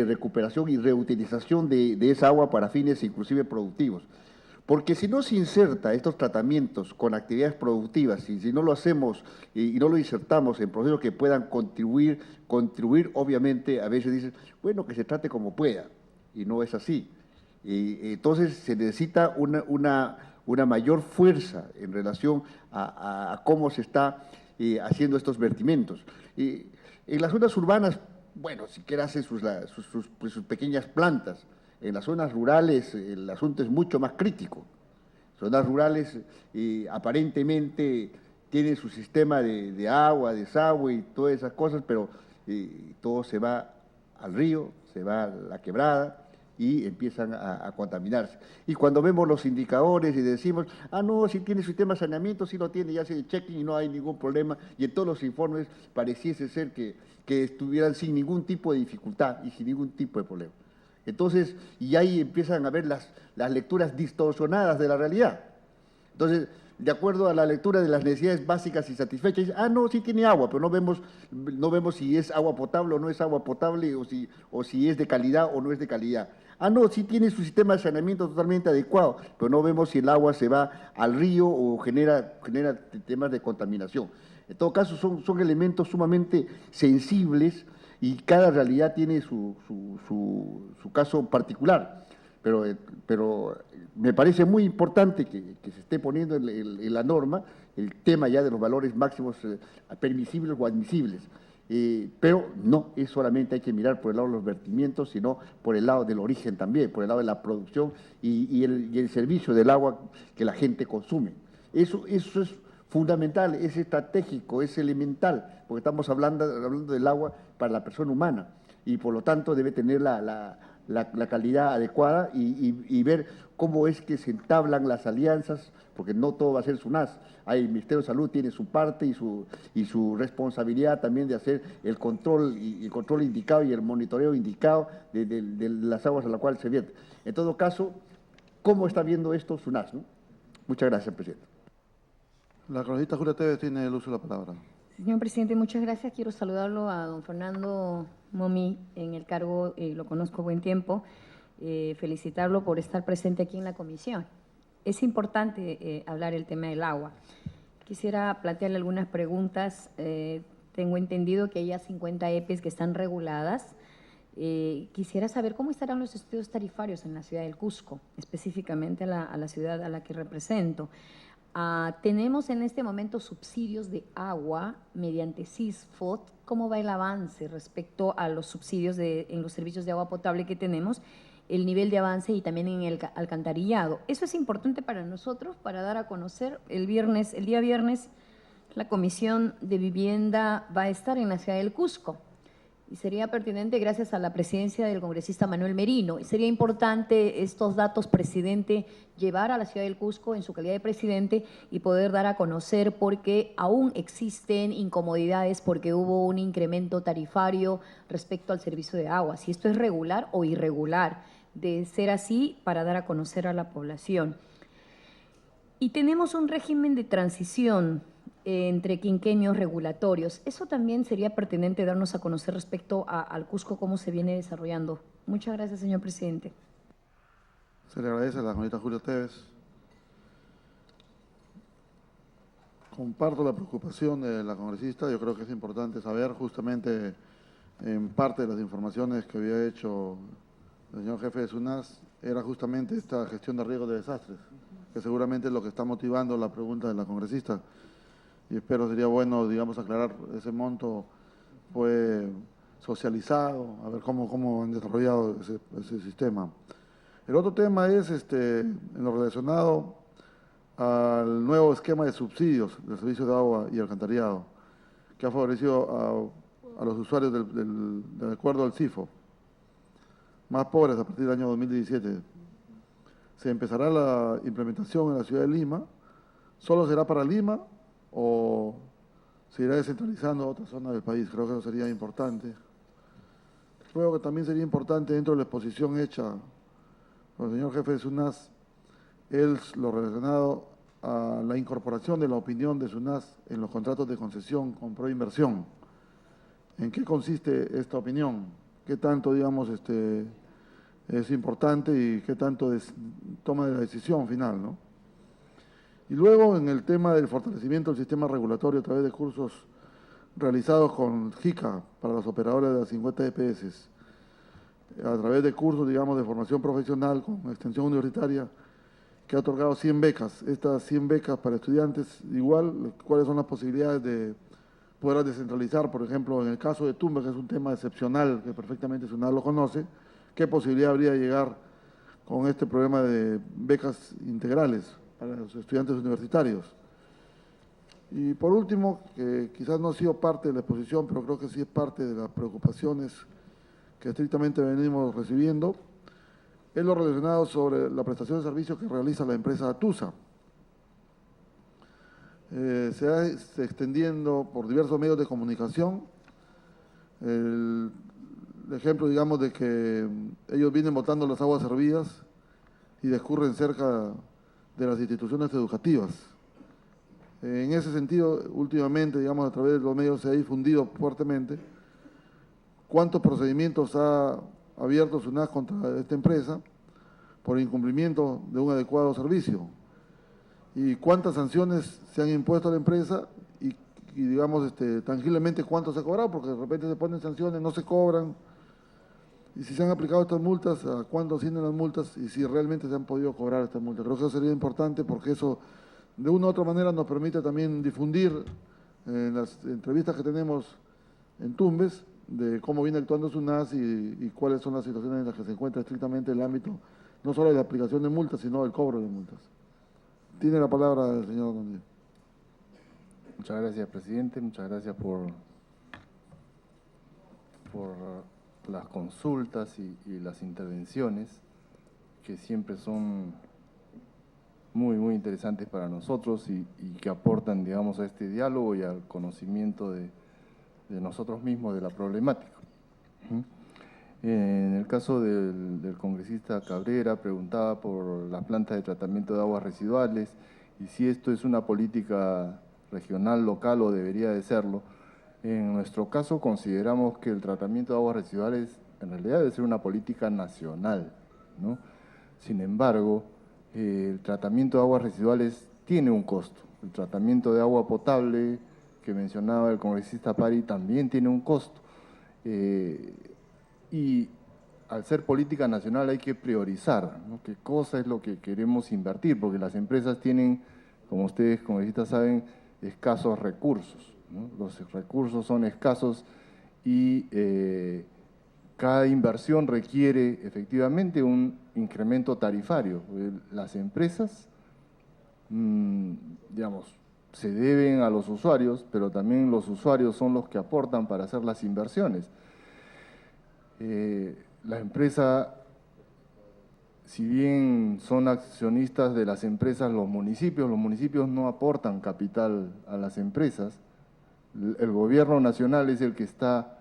recuperación y reutilización de esa agua para fines inclusive productivos. Porque si no se inserta estos tratamientos con actividades productivas y si no lo hacemos y no lo insertamos en procesos que puedan contribuir, obviamente a veces dicen, bueno, que se trate como pueda, y no es así. Entonces se necesita una mayor fuerza en relación a cómo se está haciendo estos vertimientos. En las zonas urbanas, bueno, siquiera hacen sus pequeñas plantas. En las zonas rurales el asunto es mucho más crítico. Zonas rurales aparentemente tienen su sistema de agua, desagüe y todas esas cosas, pero todo se va al río, se va a la quebrada y empiezan a contaminarse. Y cuando vemos los indicadores y decimos, no, si tiene sistema de saneamiento, si lo tiene, ya se checking y no hay ningún problema, y en todos los informes pareciese ser que estuvieran sin ningún tipo de dificultad y sin ningún tipo de problema. Entonces, y ahí empiezan a ver las lecturas distorsionadas de la realidad. Entonces, de acuerdo a la lectura de las necesidades básicas y satisfechas, dice, no, sí tiene agua, pero no vemos si es agua potable o no es agua potable, o si es de calidad o no es de calidad. No, sí tiene su sistema de saneamiento totalmente adecuado, pero no vemos si el agua se va al río o genera temas de contaminación. En todo caso, son elementos sumamente sensibles y cada realidad tiene su caso particular, pero me parece muy importante que se esté poniendo en la norma el tema ya de los valores máximos permisibles o admisibles, pero no es solamente hay que mirar por el lado de los vertimientos, sino por el lado del origen también, por el lado de la producción y el servicio del agua que la gente consume. Eso es fundamental, es estratégico, es elemental, porque estamos hablando del agua para la persona humana y por lo tanto debe tener la calidad adecuada y ver cómo es que se entablan las alianzas, porque no todo va a ser SUNAS. El Ministerio de Salud tiene su parte y su responsabilidad también de hacer el control indicado y el monitoreo indicado de las aguas a las cuales se vierte. En todo caso, ¿cómo está viendo esto SUNAS, ¿no? Muchas gracias, presidente. La congresista Julia Tevez tiene el uso de la palabra. Señor presidente, muchas gracias. Quiero saludarlo a don Fernando Momi en el cargo, lo conozco buen tiempo, felicitarlo por estar presente aquí en la comisión. Es importante hablar el tema del agua. Quisiera plantearle algunas preguntas. Tengo entendido que hay ya 50 EPEs que están reguladas Quisiera saber cómo estarán los estudios tarifarios en la ciudad del Cusco, específicamente a la ciudad a la que represento. Tenemos en este momento subsidios de agua mediante CISFOT. ¿Cómo va el avance respecto a los subsidios en los servicios de agua potable que tenemos? El nivel de avance y también en el alcantarillado. Eso es importante para nosotros para dar a conocer el día viernes, la Comisión de Vivienda va a estar en la ciudad del Cusco. Y sería pertinente gracias a la presidencia del congresista Manuel Merino. Y sería importante estos datos, presidente, llevar a la ciudad del Cusco en su calidad de presidente y poder dar a conocer porque aún existen incomodidades porque hubo un incremento tarifario respecto al servicio de agua. Si esto es regular o irregular, de ser así, para dar a conocer a la población. Y tenemos un régimen de transición entre quinquenios regulatorios. Eso también sería pertinente darnos a conocer respecto al Cusco, cómo se viene desarrollando. Muchas gracias, señor presidente. Se le agradece a la señorita Julia Tevez. Comparto la preocupación de la congresista. Yo creo que es importante saber justamente en parte de las informaciones que había hecho el señor jefe de SUNAS, era justamente esta gestión de riesgos de desastres, que seguramente es lo que está motivando la pregunta de la congresista. Y espero sería bueno, digamos, aclarar ese monto fue socializado, a ver cómo han desarrollado ese sistema. El otro tema es en lo relacionado al nuevo esquema de subsidios del servicio de agua y alcantarillado, que ha favorecido a los usuarios de acuerdo al CIFO, más pobres a partir del año 2017. Se empezará la implementación en la ciudad de Lima. ¿Solo será para Lima o se irá descentralizando a otras zonas del país? Creo que eso sería importante. Creo que también sería importante dentro de la exposición hecha por el señor jefe de SUNAS, lo relacionado a la incorporación de la opinión de SUNAS en los contratos de concesión con Proinversión. ¿En qué consiste esta opinión? ¿Qué tanto, digamos, es importante y qué tanto toma de la decisión final, ¿no? Y luego en el tema del fortalecimiento del sistema regulatorio a través de cursos realizados con JICA para los operadores de las 50 EPS, a través de cursos, digamos, de formación profesional con extensión universitaria, que ha otorgado 100 becas. Estas 100 becas para estudiantes, igual, ¿cuáles son las posibilidades de poder descentralizar? Por ejemplo, en el caso de Tumbes, que es un tema excepcional, que perfectamente SUNAS lo conoce, ¿qué posibilidad habría de llegar con este programa de becas integrales para los estudiantes universitarios? Y por último, que quizás no ha sido parte de la exposición, pero creo que sí es parte de las preocupaciones que estrictamente venimos recibiendo, es lo relacionado sobre la prestación de servicios que realiza la empresa Atusa. Se está extendiendo por diversos medios de comunicación el ejemplo, digamos, de que ellos vienen botando las aguas servidas y discurren cerca de las instituciones educativas. En ese sentido, últimamente, digamos, a través de los medios se ha difundido fuertemente cuántos procedimientos ha abierto SUNAS contra esta empresa por incumplimiento de un adecuado servicio y cuántas sanciones se han impuesto a la empresa y digamos, tangiblemente cuánto se ha cobrado, porque de repente se ponen sanciones, no se cobran, y si se han aplicado estas multas, a cuánto ascienden las multas y si realmente se han podido cobrar estas multas. Creo que eso sería importante porque eso de una u otra manera nos permite también difundir en las entrevistas que tenemos en Tumbes de cómo viene actuando SUNAS y cuáles son las situaciones en las que se encuentra estrictamente el ámbito, no solo de la aplicación de multas, sino del cobro de multas. Tiene la palabra el señor Donde. Muchas gracias, presidente. Muchas gracias por las consultas y las intervenciones, que siempre son muy interesantes para nosotros y que aportan, digamos, a este diálogo y al conocimiento de nosotros mismos de la problemática. En el caso del congresista Cabrera, preguntaba por la planta de tratamiento de aguas residuales y si esto es una política regional, local o debería de serlo. En nuestro caso consideramos que el tratamiento de aguas residuales en realidad debe ser una política nacional, ¿no? Sin embargo, el tratamiento de aguas residuales tiene un costo. El tratamiento de agua potable que mencionaba el congresista Pari también tiene un costo. y al ser política nacional hay que priorizar, ¿no? Qué cosa es lo que queremos invertir, porque las empresas tienen, como ustedes congresistas saben, escasos recursos, ¿no? Los recursos son escasos y cada inversión requiere efectivamente un incremento tarifario. Las empresas, digamos, se deben a los usuarios, pero también los usuarios son los que aportan para hacer las inversiones. La empresa, si bien son accionistas de las empresas los municipios no aportan capital a las empresas. El gobierno nacional es el que está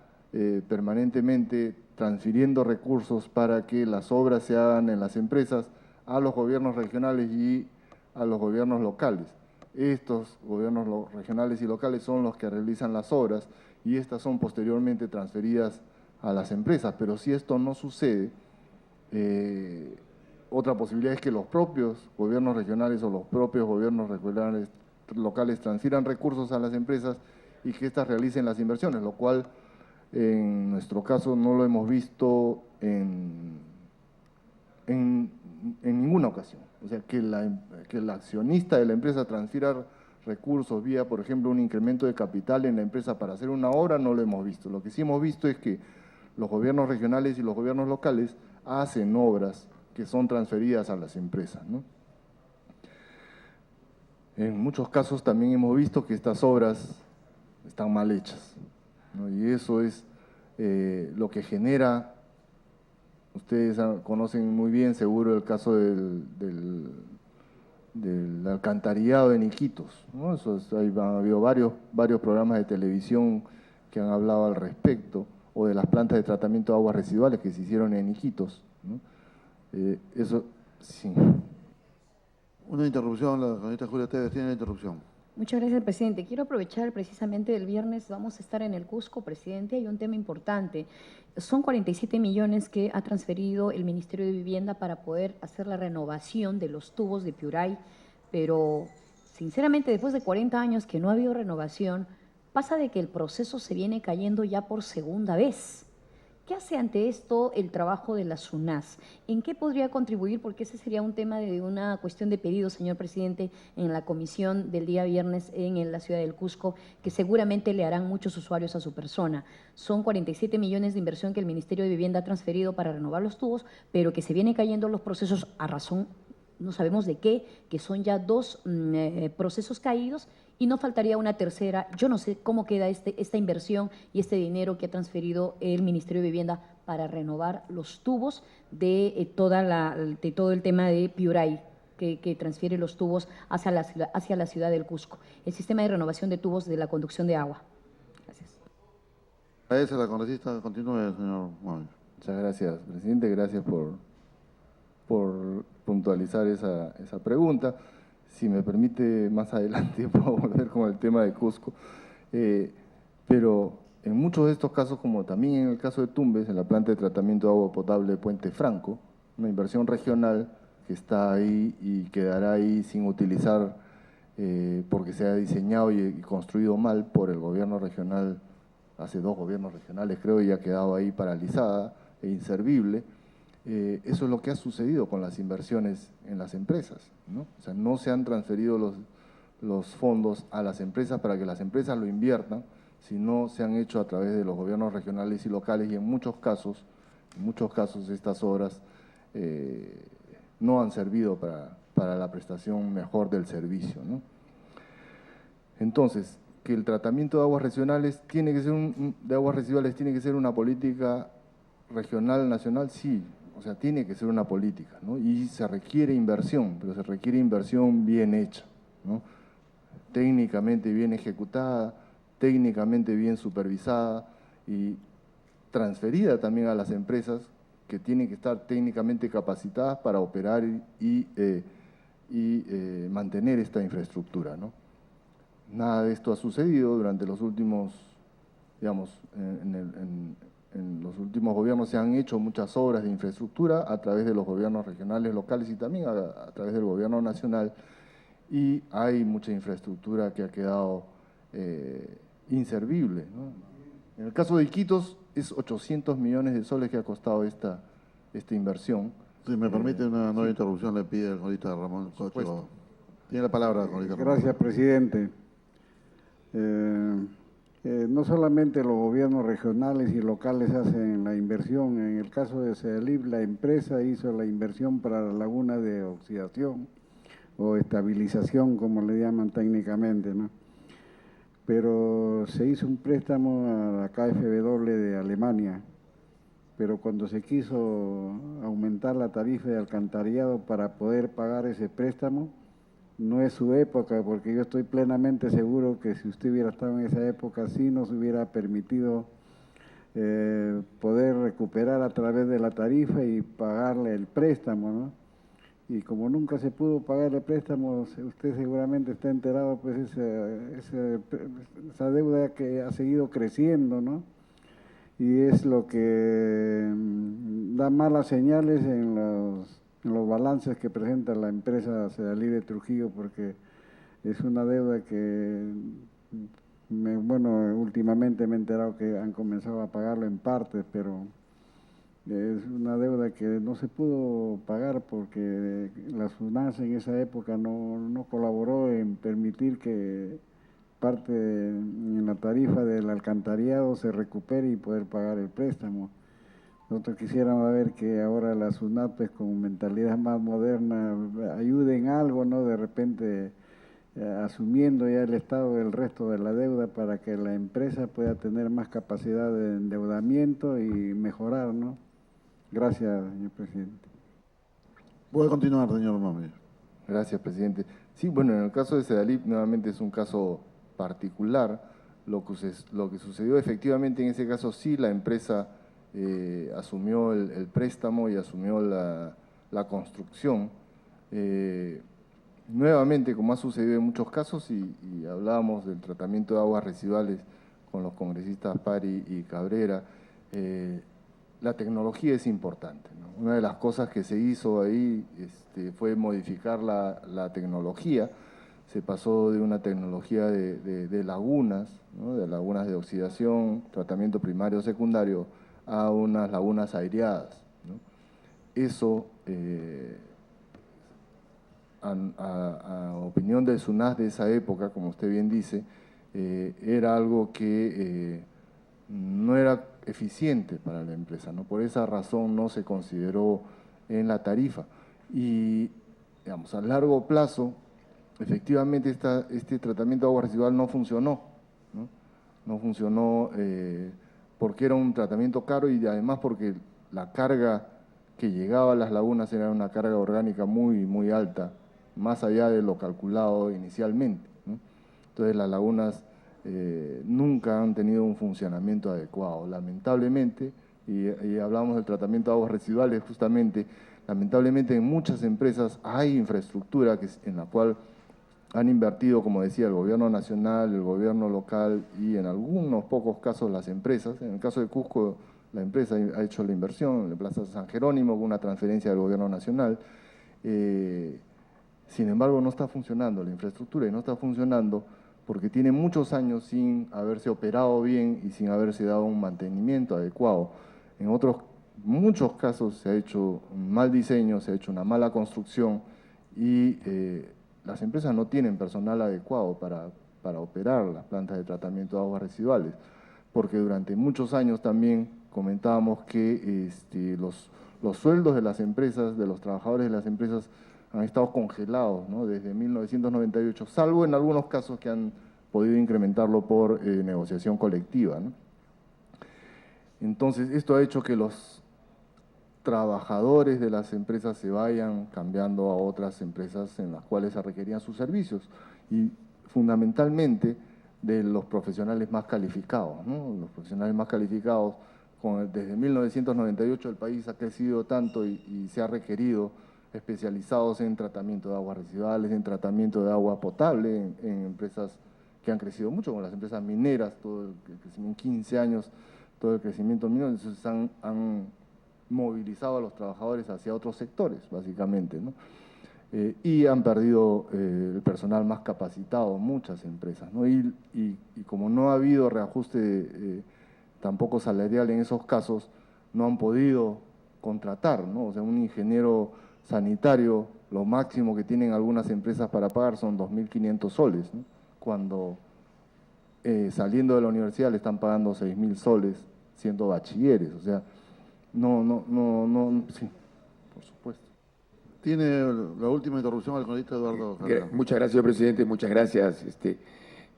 permanentemente transfiriendo recursos para que las obras se hagan en las empresas a los gobiernos regionales y a los gobiernos locales. Estos gobiernos regionales y locales son los que realizan las obras y estas son posteriormente transferidas a las empresas. Pero si esto no sucede, otra posibilidad es que los propios gobiernos regionales o los propios gobiernos locales transfieran recursos a las empresas y que éstas realicen las inversiones, lo cual en nuestro caso no lo hemos visto en ninguna ocasión. O sea, que el accionista de la empresa transfiera recursos vía, por ejemplo, un incremento de capital en la empresa para hacer una obra, no lo hemos visto. Lo que sí hemos visto es que los gobiernos regionales y los gobiernos locales hacen obras que son transferidas a las empresas, ¿no? En muchos casos también hemos visto que estas obras están mal hechas, ¿no? Y eso es lo que genera, ustedes conocen muy bien seguro el caso del alcantarillado en Iquitos, ¿no? Ha habido varios programas de televisión que han hablado al respecto, o de las plantas de tratamiento de aguas residuales que se hicieron en Iquitos, ¿no? Eso, sí. Una interrupción, la señorita Julia Tevez tiene la interrupción. Muchas gracias, presidente. Quiero aprovechar precisamente el viernes, vamos a estar en el Cusco, presidente, hay un tema importante. Son 47 millones que ha transferido el Ministerio de Vivienda para poder hacer la renovación de los tubos de Piuray, pero sinceramente después de 40 años que no ha habido renovación, pasa de que el proceso se viene cayendo ya por segunda vez. ¿Qué hace ante esto el trabajo de la SUNAS? ¿En qué podría contribuir? Porque ese sería un tema de una cuestión de pedido, señor presidente, en la comisión del día viernes en la ciudad del Cusco, que seguramente le harán muchos usuarios a su persona. Son 47 millones de inversión que el Ministerio de Vivienda ha transferido para renovar los tubos, pero que se vienen cayendo los procesos a razón, no sabemos de qué, que son ya dos procesos caídos, y no faltaría una tercera. Yo no sé cómo queda esta inversión y este dinero que ha transferido el Ministerio de Vivienda para renovar los tubos de todo el tema de Piuray, que transfiere los tubos hacia la ciudad del Cusco. El sistema de renovación de tubos de la conducción de agua. Gracias. Agradece a la congresista. Continúe, señor Móvil. Muchas gracias, presidente. Gracias por puntualizar esa pregunta. Si me permite, más adelante puedo volver con el tema de Cusco. Pero en muchos de estos casos, como también en el caso de Tumbes, en la planta de tratamiento de agua potable de Puente Franco, una inversión regional que está ahí y quedará ahí sin utilizar porque se ha diseñado y construido mal por el gobierno regional, hace 2 gobiernos regionales creo, y ha quedado ahí paralizada e inservible. Eso es lo que ha sucedido con las inversiones en las empresas, ¿no? O sea, no se han transferido los fondos a las empresas para que las empresas lo inviertan, sino se han hecho a través de los gobiernos regionales y locales, y en muchos casos estas obras no han servido para la prestación mejor del servicio, ¿no? Entonces, que el tratamiento de aguas residuales tiene que ser una política regional, nacional, sí. O sea, tiene que ser una política, ¿no? Y se requiere inversión, pero se requiere inversión bien hecha, ¿no? Técnicamente bien ejecutada, técnicamente bien supervisada y transferida también a las empresas que tienen que estar técnicamente capacitadas para operar y mantener esta infraestructura, ¿no? Nada de esto ha sucedido durante los últimos, digamos, en los últimos gobiernos se han hecho muchas obras de infraestructura a través de los gobiernos regionales, locales y también a través del gobierno nacional, y hay mucha infraestructura que ha quedado inservible, ¿no? En el caso de Iquitos, es 800 millones de soles que ha costado esta inversión. Si me permite una nueva interrupción, le pide al congresista Ramón Cocho. Tiene la palabra, congresista Ramón. Gracias, presidente. No solamente los gobiernos regionales y locales hacen la inversión. En el caso de CEDALIP, la empresa hizo la inversión para la laguna de oxidación o estabilización, como le llaman técnicamente, ¿no? Pero se hizo un préstamo a la KfW de Alemania, pero cuando se quiso aumentar la tarifa de alcantarillado para poder pagar ese préstamo, no es su época, porque yo estoy plenamente seguro que si usted hubiera estado en esa época, sí nos hubiera permitido poder recuperar a través de la tarifa y pagarle el préstamo, ¿no? Y como nunca se pudo pagar el préstamo, usted seguramente está enterado, pues esa deuda que ha seguido creciendo, ¿no? Y es lo que da malas señales en los balances que presenta la empresa CEDALIP de Trujillo, porque es una deuda que, últimamente me he enterado que han comenzado a pagarlo en partes, pero es una deuda que no se pudo pagar porque la SUNAS en esa época no colaboró en permitir que parte en la tarifa del alcantarillado se recupere y poder pagar el préstamo. Nosotros quisiéramos ver que ahora las SUNAPES con mentalidad más moderna ayuden algo, ¿no? De repente asumiendo ya el Estado del resto de la deuda para que la empresa pueda tener más capacidad de endeudamiento y mejorar, ¿no? Gracias, señor presidente. Puede continuar, señor Mami. Gracias, presidente. Sí, bueno, en el caso de CEDALIP nuevamente es un caso particular. Lo que sucedió efectivamente en ese caso, sí, la empresa asumió el préstamo y asumió la construcción. Nuevamente, como ha sucedido en muchos casos, y hablábamos del tratamiento de aguas residuales con los congresistas Pari y Cabrera, la tecnología es importante, ¿no? Una de las cosas que se hizo ahí fue modificar la tecnología. Se pasó de una tecnología de lagunas, ¿no? De lagunas de oxidación, tratamiento primario o secundario, a unas lagunas aireadas, ¿no? Eso, a opinión del SUNAS de esa época, como usted bien dice, era algo que no era eficiente para la empresa, ¿no? Por esa razón no se consideró en la tarifa. Y, digamos, a largo plazo, efectivamente este tratamiento de agua residual no funcionó, ¿no? No funcionó porque era un tratamiento caro y además porque la carga que llegaba a las lagunas era una carga orgánica muy, muy alta, más allá de lo calculado inicialmente, ¿no? Entonces las lagunas nunca han tenido un funcionamiento adecuado, lamentablemente, y hablamos del tratamiento de aguas residuales justamente, lamentablemente en muchas empresas hay infraestructura en la cual han invertido, como decía, el gobierno nacional, el gobierno local y en algunos pocos casos las empresas. En el caso de Cusco, la empresa ha hecho la inversión en la Plaza San Jerónimo con una transferencia del gobierno nacional. Sin embargo, no está funcionando la infraestructura y no está funcionando porque tiene muchos años sin haberse operado bien y sin haberse dado un mantenimiento adecuado. En muchos casos se ha hecho un mal diseño, se ha hecho una mala construcción y las empresas no tienen personal adecuado para operar las plantas de tratamiento de aguas residuales, porque durante muchos años también comentábamos que los sueldos de las empresas, de los trabajadores de las empresas, han estado congelados, ¿no? Desde 1998, salvo en algunos casos que han podido incrementarlo por negociación colectiva, ¿no? Entonces, esto ha hecho que los trabajadores de las empresas se vayan cambiando a otras empresas en las cuales se requerían sus servicios y fundamentalmente de los profesionales más calificados, ¿no? Los profesionales más calificados, desde 1998 el país ha crecido tanto y se ha requerido especializados en tratamiento de aguas residuales, en tratamiento de agua potable, en empresas que han crecido mucho, como las empresas mineras, todo el crecimiento en 15 años, todo el crecimiento minero, entonces han movilizado a los trabajadores hacia otros sectores, básicamente, ¿no? Y han perdido el personal más capacitado, muchas empresas, ¿no? Y como no ha habido reajuste tampoco salarial en esos casos, no han podido contratar, ¿no? O sea, un ingeniero sanitario, lo máximo que tienen algunas empresas para pagar son 2.500 soles, ¿no? Cuando saliendo de la universidad le están pagando 6.000 soles siendo bachilleres, o sea, sí, por supuesto. Tiene la última interrupción al congresista Eduardo Carrera. Muchas gracias, señor presidente, muchas gracias.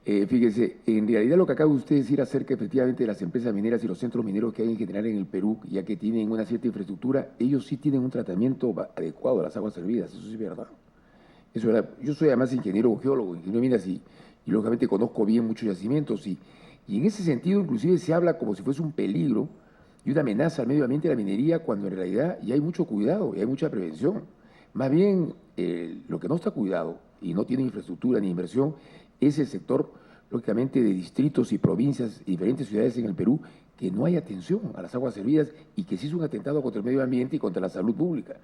Fíjese, en realidad lo que acaba usted de decir acerca efectivamente de las empresas mineras y los centros mineros que hay en general en el Perú, ya que tienen una cierta infraestructura, ellos sí tienen un tratamiento adecuado a las aguas servidas, eso sí es verdad. Eso es verdad. Yo soy además ingeniero geólogo, ingeniero de minas y lógicamente conozco bien muchos yacimientos y en ese sentido inclusive se habla como si fuese un peligro y una amenaza al medio ambiente de la minería cuando en realidad ya hay mucho cuidado y hay mucha prevención. Más bien, lo que no está cuidado y no tiene infraestructura ni inversión es el sector, lógicamente, de distritos y provincias y diferentes ciudades en el Perú que no hay atención a las aguas servidas y que sí es un atentado contra el medio ambiente y contra la salud pública.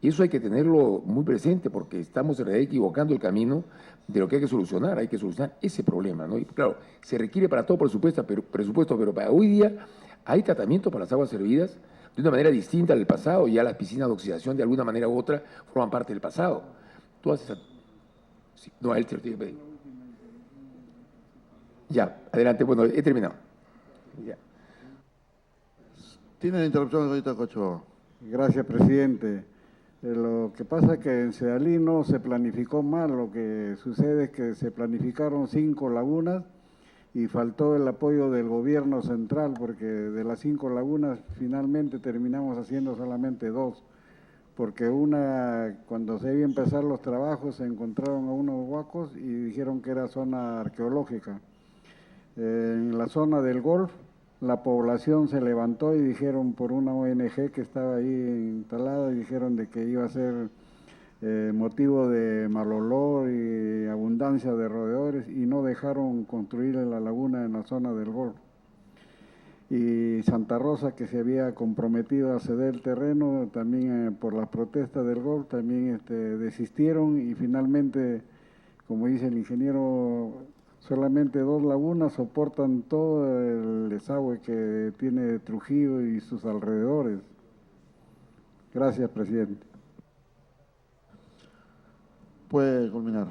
Y eso hay que tenerlo muy presente porque estamos en realidad equivocando el camino de lo que hay que solucionar ese problema, ¿no? Y claro, se requiere para todo presupuesto, pero para hoy día hay tratamiento para las aguas servidas de una manera distinta al pasado, ya las piscinas de oxidación de alguna manera u otra forman parte del pasado. Todas esas... Sí, no, él te lo tiene que pedir. Ya, adelante, bueno, he terminado. Ya. Tiene la interrupción el congresista Cocho. Gracias, presidente. Lo que pasa es que en Sedalí no se planificó mal, lo que sucede es que se planificaron 5 lagunas y faltó el apoyo del gobierno central, porque de las 5 lagunas finalmente terminamos haciendo solamente 2, porque una, cuando se iba a empezar los trabajos, se encontraron a unos huacos y dijeron que era zona arqueológica. En la zona del Golf, la población se levantó y dijeron por una ONG que estaba ahí instalada, y dijeron de que iba a ser motivo de mal olor y abundancia de roedores y no dejaron construir la laguna en la zona del Golf. Y Santa Rosa, que se había comprometido a ceder el terreno, también por las protestas del Golf, también desistieron y finalmente, como dice el ingeniero, solamente 2 lagunas soportan todo el desagüe que tiene Trujillo y sus alrededores. Gracias, presidente. Puede culminar.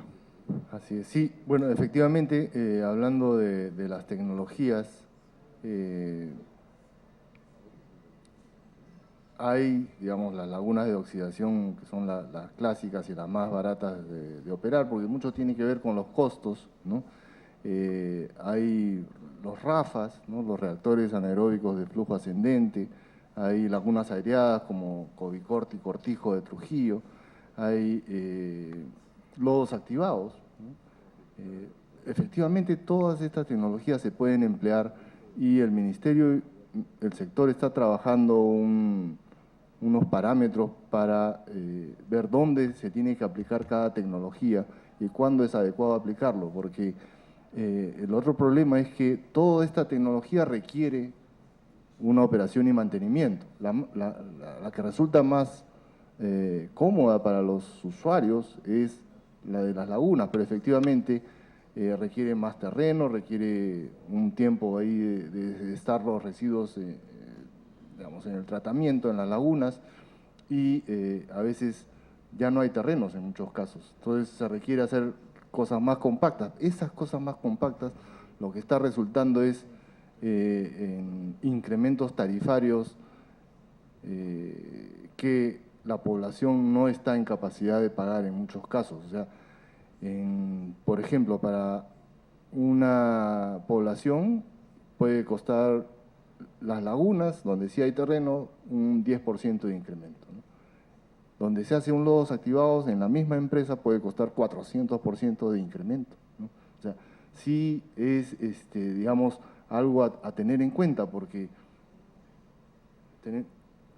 Así es, sí, bueno, efectivamente, hablando de las tecnologías, hay, digamos, las lagunas de oxidación que son las clásicas y las más baratas de operar, porque mucho tiene que ver con los costos, ¿no? Hay los RAFAs, ¿no? Los reactores anaeróbicos de flujo ascendente, hay lagunas aireadas como Covicorte y Cortijo de Trujillo, hay lodos activados, ¿no? Efectivamente, todas estas tecnologías se pueden emplear y el Ministerio, el sector está trabajando unos parámetros para ver dónde se tiene que aplicar cada tecnología y cuándo es adecuado aplicarlo, porque el otro problema es que toda esta tecnología requiere una operación y mantenimiento. La que resulta más cómoda para los usuarios es la de las lagunas, pero efectivamente requiere más terreno, requiere un tiempo ahí de estar los residuos digamos, en el tratamiento, en las lagunas, y a veces ya no hay terrenos en muchos casos. Entonces se requiere hacer cosas más compactas. Esas cosas más compactas lo que está resultando es en incrementos tarifarios que la población no está en capacidad de pagar en muchos casos. O sea, por ejemplo, para una población puede costar las lagunas, donde sí hay terreno, un 10% de incremento, ¿no? Donde se hace un lodos activados en la misma empresa puede costar 400% de incremento, ¿no? O sea, sí es, digamos, algo a tener en cuenta, porque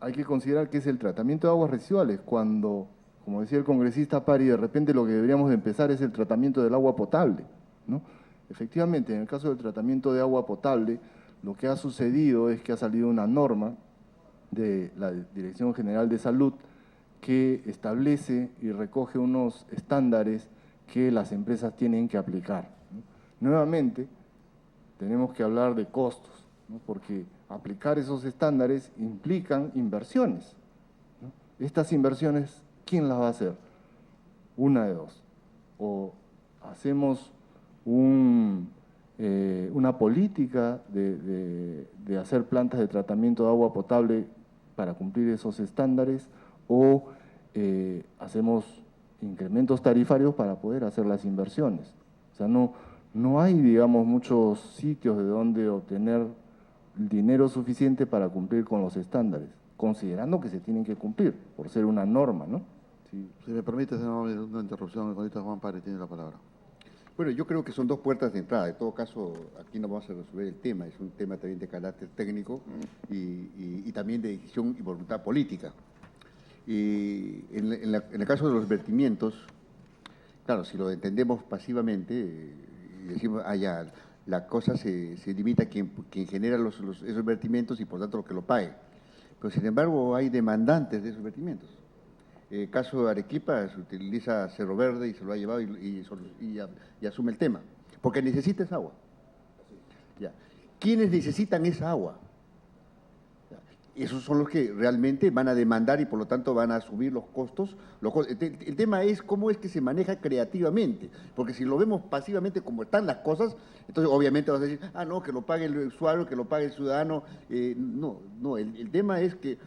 hay que considerar que es el tratamiento de aguas residuales, cuando, como decía el congresista Pari, de repente lo que deberíamos de empezar es el tratamiento del agua potable, ¿no? Efectivamente, en el caso del tratamiento de agua potable, lo que ha sucedido es que ha salido una norma de la Dirección General de Salud que establece y recoge unos estándares que las empresas tienen que aplicar, ¿no? Nuevamente, tenemos que hablar de costos, ¿no? Porque aplicar esos estándares implican inversiones, ¿no? Estas inversiones, ¿quién las va a hacer? Una de dos. O hacemos una política de hacer plantas de tratamiento de agua potable para cumplir esos estándares, o hacemos incrementos tarifarios para poder hacer las inversiones. O sea, no hay, digamos, muchos sitios de donde obtener dinero suficiente para cumplir con los estándares, considerando que se tienen que cumplir, por ser una norma, ¿no? Sí. Si me permite, señor, una interrupción, el economista Juan Pare tiene la palabra. Bueno, yo creo que son dos puertas de entrada. En todo caso, aquí no vamos a resolver el tema. Es un tema también de carácter técnico y también de decisión y voluntad política. Y en el caso de los vertimientos, claro, si lo entendemos pasivamente, y decimos, ya, la cosa se limita a quien genera esos vertimientos y por tanto lo que lo pague. Pero sin embargo hay demandantes de esos vertimientos. En el caso de Arequipa se utiliza Cerro Verde y se lo ha llevado y asume el tema, porque necesita esa agua. Ya. ¿Quiénes necesitan esa agua? Esos son los que realmente van a demandar y por lo tanto van a asumir los costos. El tema es cómo es que se maneja creativamente, porque si lo vemos pasivamente como están las cosas, entonces obviamente vas a decir, no, que lo pague el usuario, que lo pague el ciudadano. No, el tema es que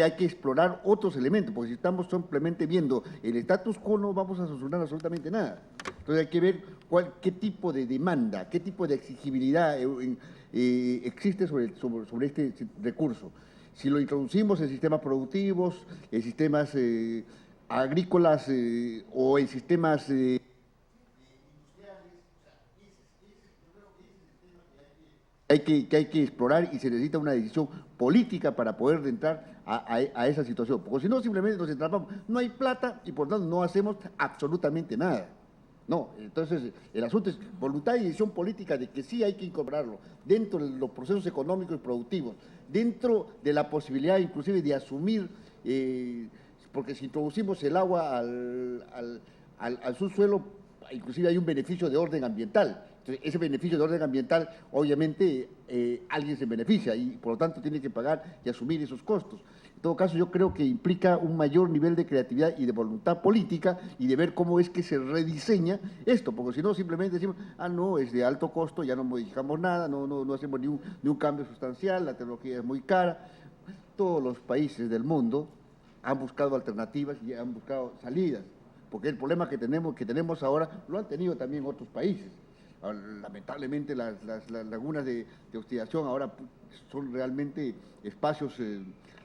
hay que explorar otros elementos, porque si estamos simplemente viendo el status quo no vamos a solucionar absolutamente nada. Entonces hay que ver qué tipo de demanda, qué tipo de exigibilidad existe sobre este recurso. Si lo introducimos en sistemas productivos, en sistemas agrícolas o en sistemas industriales, que hay que explorar y se necesita una decisión política para poder entrar a esa situación. Porque si no, simplemente nos entrapamos. No hay plata y por tanto no hacemos absolutamente nada. No, entonces el asunto es voluntad y decisión política de que sí hay que incorporarlo dentro de los procesos económicos y productivos, dentro de la posibilidad inclusive de asumir, porque si introducimos el agua al subsuelo, inclusive hay un beneficio de orden ambiental. Entonces, ese beneficio de orden ambiental, obviamente, alguien se beneficia y por lo tanto tiene que pagar y asumir esos costos. En todo caso, yo creo que implica un mayor nivel de creatividad y de voluntad política y de ver cómo es que se rediseña esto, porque si no, simplemente decimos, no, es de alto costo, ya no modificamos nada, no hacemos ni un cambio sustancial, la tecnología es muy cara. Todos los países del mundo han buscado alternativas y han buscado salidas, porque el problema que tenemos ahora lo han tenido también otros países. Lamentablemente las lagunas de oxidación ahora son realmente espacios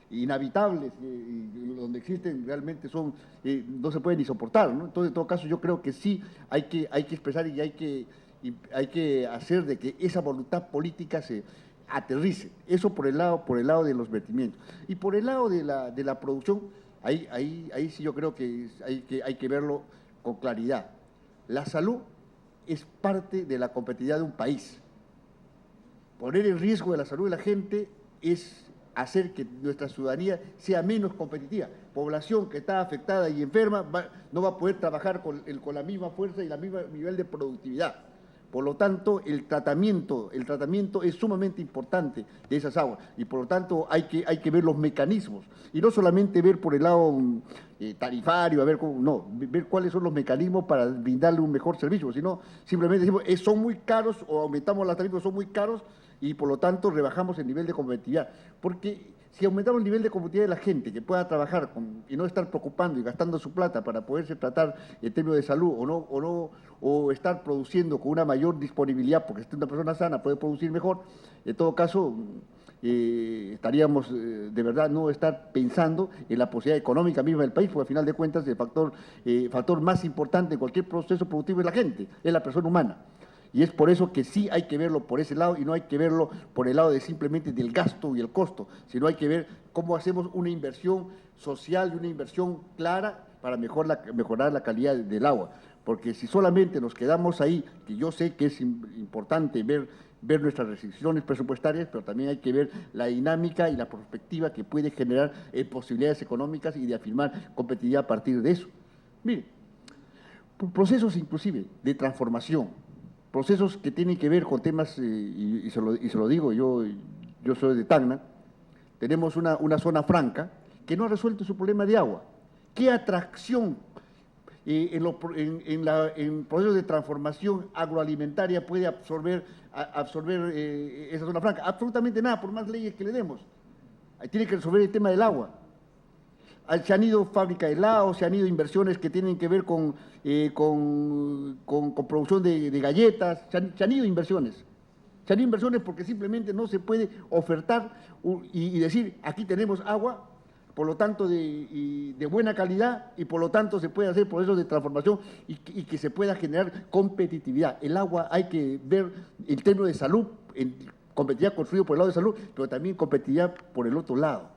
inhabitables, y donde existen realmente no se pueden ni soportar, ¿no? Entonces, en todo caso, yo creo que sí hay que expresar y hay que hacer de que esa voluntad política se aterrice. Eso por el lado de los vertimientos. Y por el lado de la producción, ahí sí yo creo que hay que verlo con claridad. La salud es parte de la competitividad de un país. Poner en riesgo de la salud de la gente es hacer que nuestra ciudadanía sea menos competitiva. Población que está afectada y enferma no va a poder trabajar con la misma fuerza y el mismo nivel de productividad. Por lo tanto, el tratamiento es sumamente importante de esas aguas y por lo tanto hay que ver los mecanismos y no solamente ver por el lado tarifario, ver cuáles son los mecanismos para brindarle un mejor servicio, sino simplemente decimos, son muy caros o aumentamos las tarifas, son muy caros y por lo tanto rebajamos el nivel de competitividad. Porque si aumentamos el nivel de competitividad de la gente que pueda trabajar y no estar preocupando y gastando su plata para poderse tratar en términos de salud o estar produciendo con una mayor disponibilidad, porque una persona sana puede producir mejor, en todo caso estaríamos de verdad no estar pensando en la posibilidad económica misma del país, porque al final de cuentas el factor más importante en cualquier proceso productivo es la gente, es la persona humana. Y es por eso que sí hay que verlo por ese lado y no hay que verlo por el lado de simplemente del gasto y el costo, sino hay que ver cómo hacemos una inversión social y una inversión clara para mejorar la calidad del agua. Porque si solamente nos quedamos ahí, que yo sé que es importante ver nuestras restricciones presupuestarias, pero también hay que ver la dinámica y la perspectiva que puede generar posibilidades económicas y de afirmar competitividad a partir de eso. Mire, procesos inclusive de transformación, procesos que tienen que ver con temas, y se lo digo, yo yo soy de Tacna, tenemos una zona franca que no ha resuelto su problema de agua. ¿Qué atracción en procesos de transformación agroalimentaria puede absorber esa zona franca? Absolutamente nada, por más leyes que le demos. Tiene que resolver el tema del agua. Se han ido fábricas de helados, se han ido inversiones que tienen que ver con producción de galletas, se han ido inversiones. Se han ido inversiones porque simplemente no se puede ofertar y decir, aquí tenemos agua, por lo tanto de buena calidad, y por lo tanto se puede hacer procesos de transformación y que se pueda generar competitividad. El agua hay que ver en términos de salud, en competitividad construida por el lado de salud, pero también competitividad por el otro lado,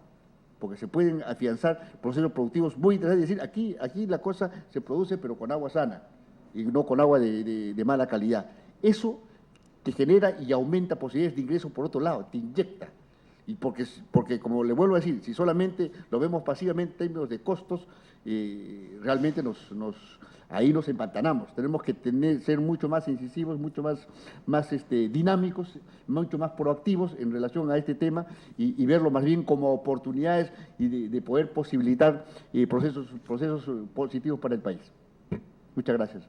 porque se pueden afianzar procesos productivos muy interesantes. Es decir, aquí la cosa se produce pero con agua sana y no con agua de mala calidad. Eso te genera y aumenta posibilidades de ingreso por otro lado, te inyecta. Y porque, como le vuelvo a decir, si solamente lo vemos pasivamente en términos de costos, realmente ahí nos empantanamos. Tenemos que ser mucho más incisivos, mucho más dinámicos, mucho más proactivos en relación a este tema y verlo más bien como oportunidades y de poder posibilitar procesos positivos para el país. Muchas gracias.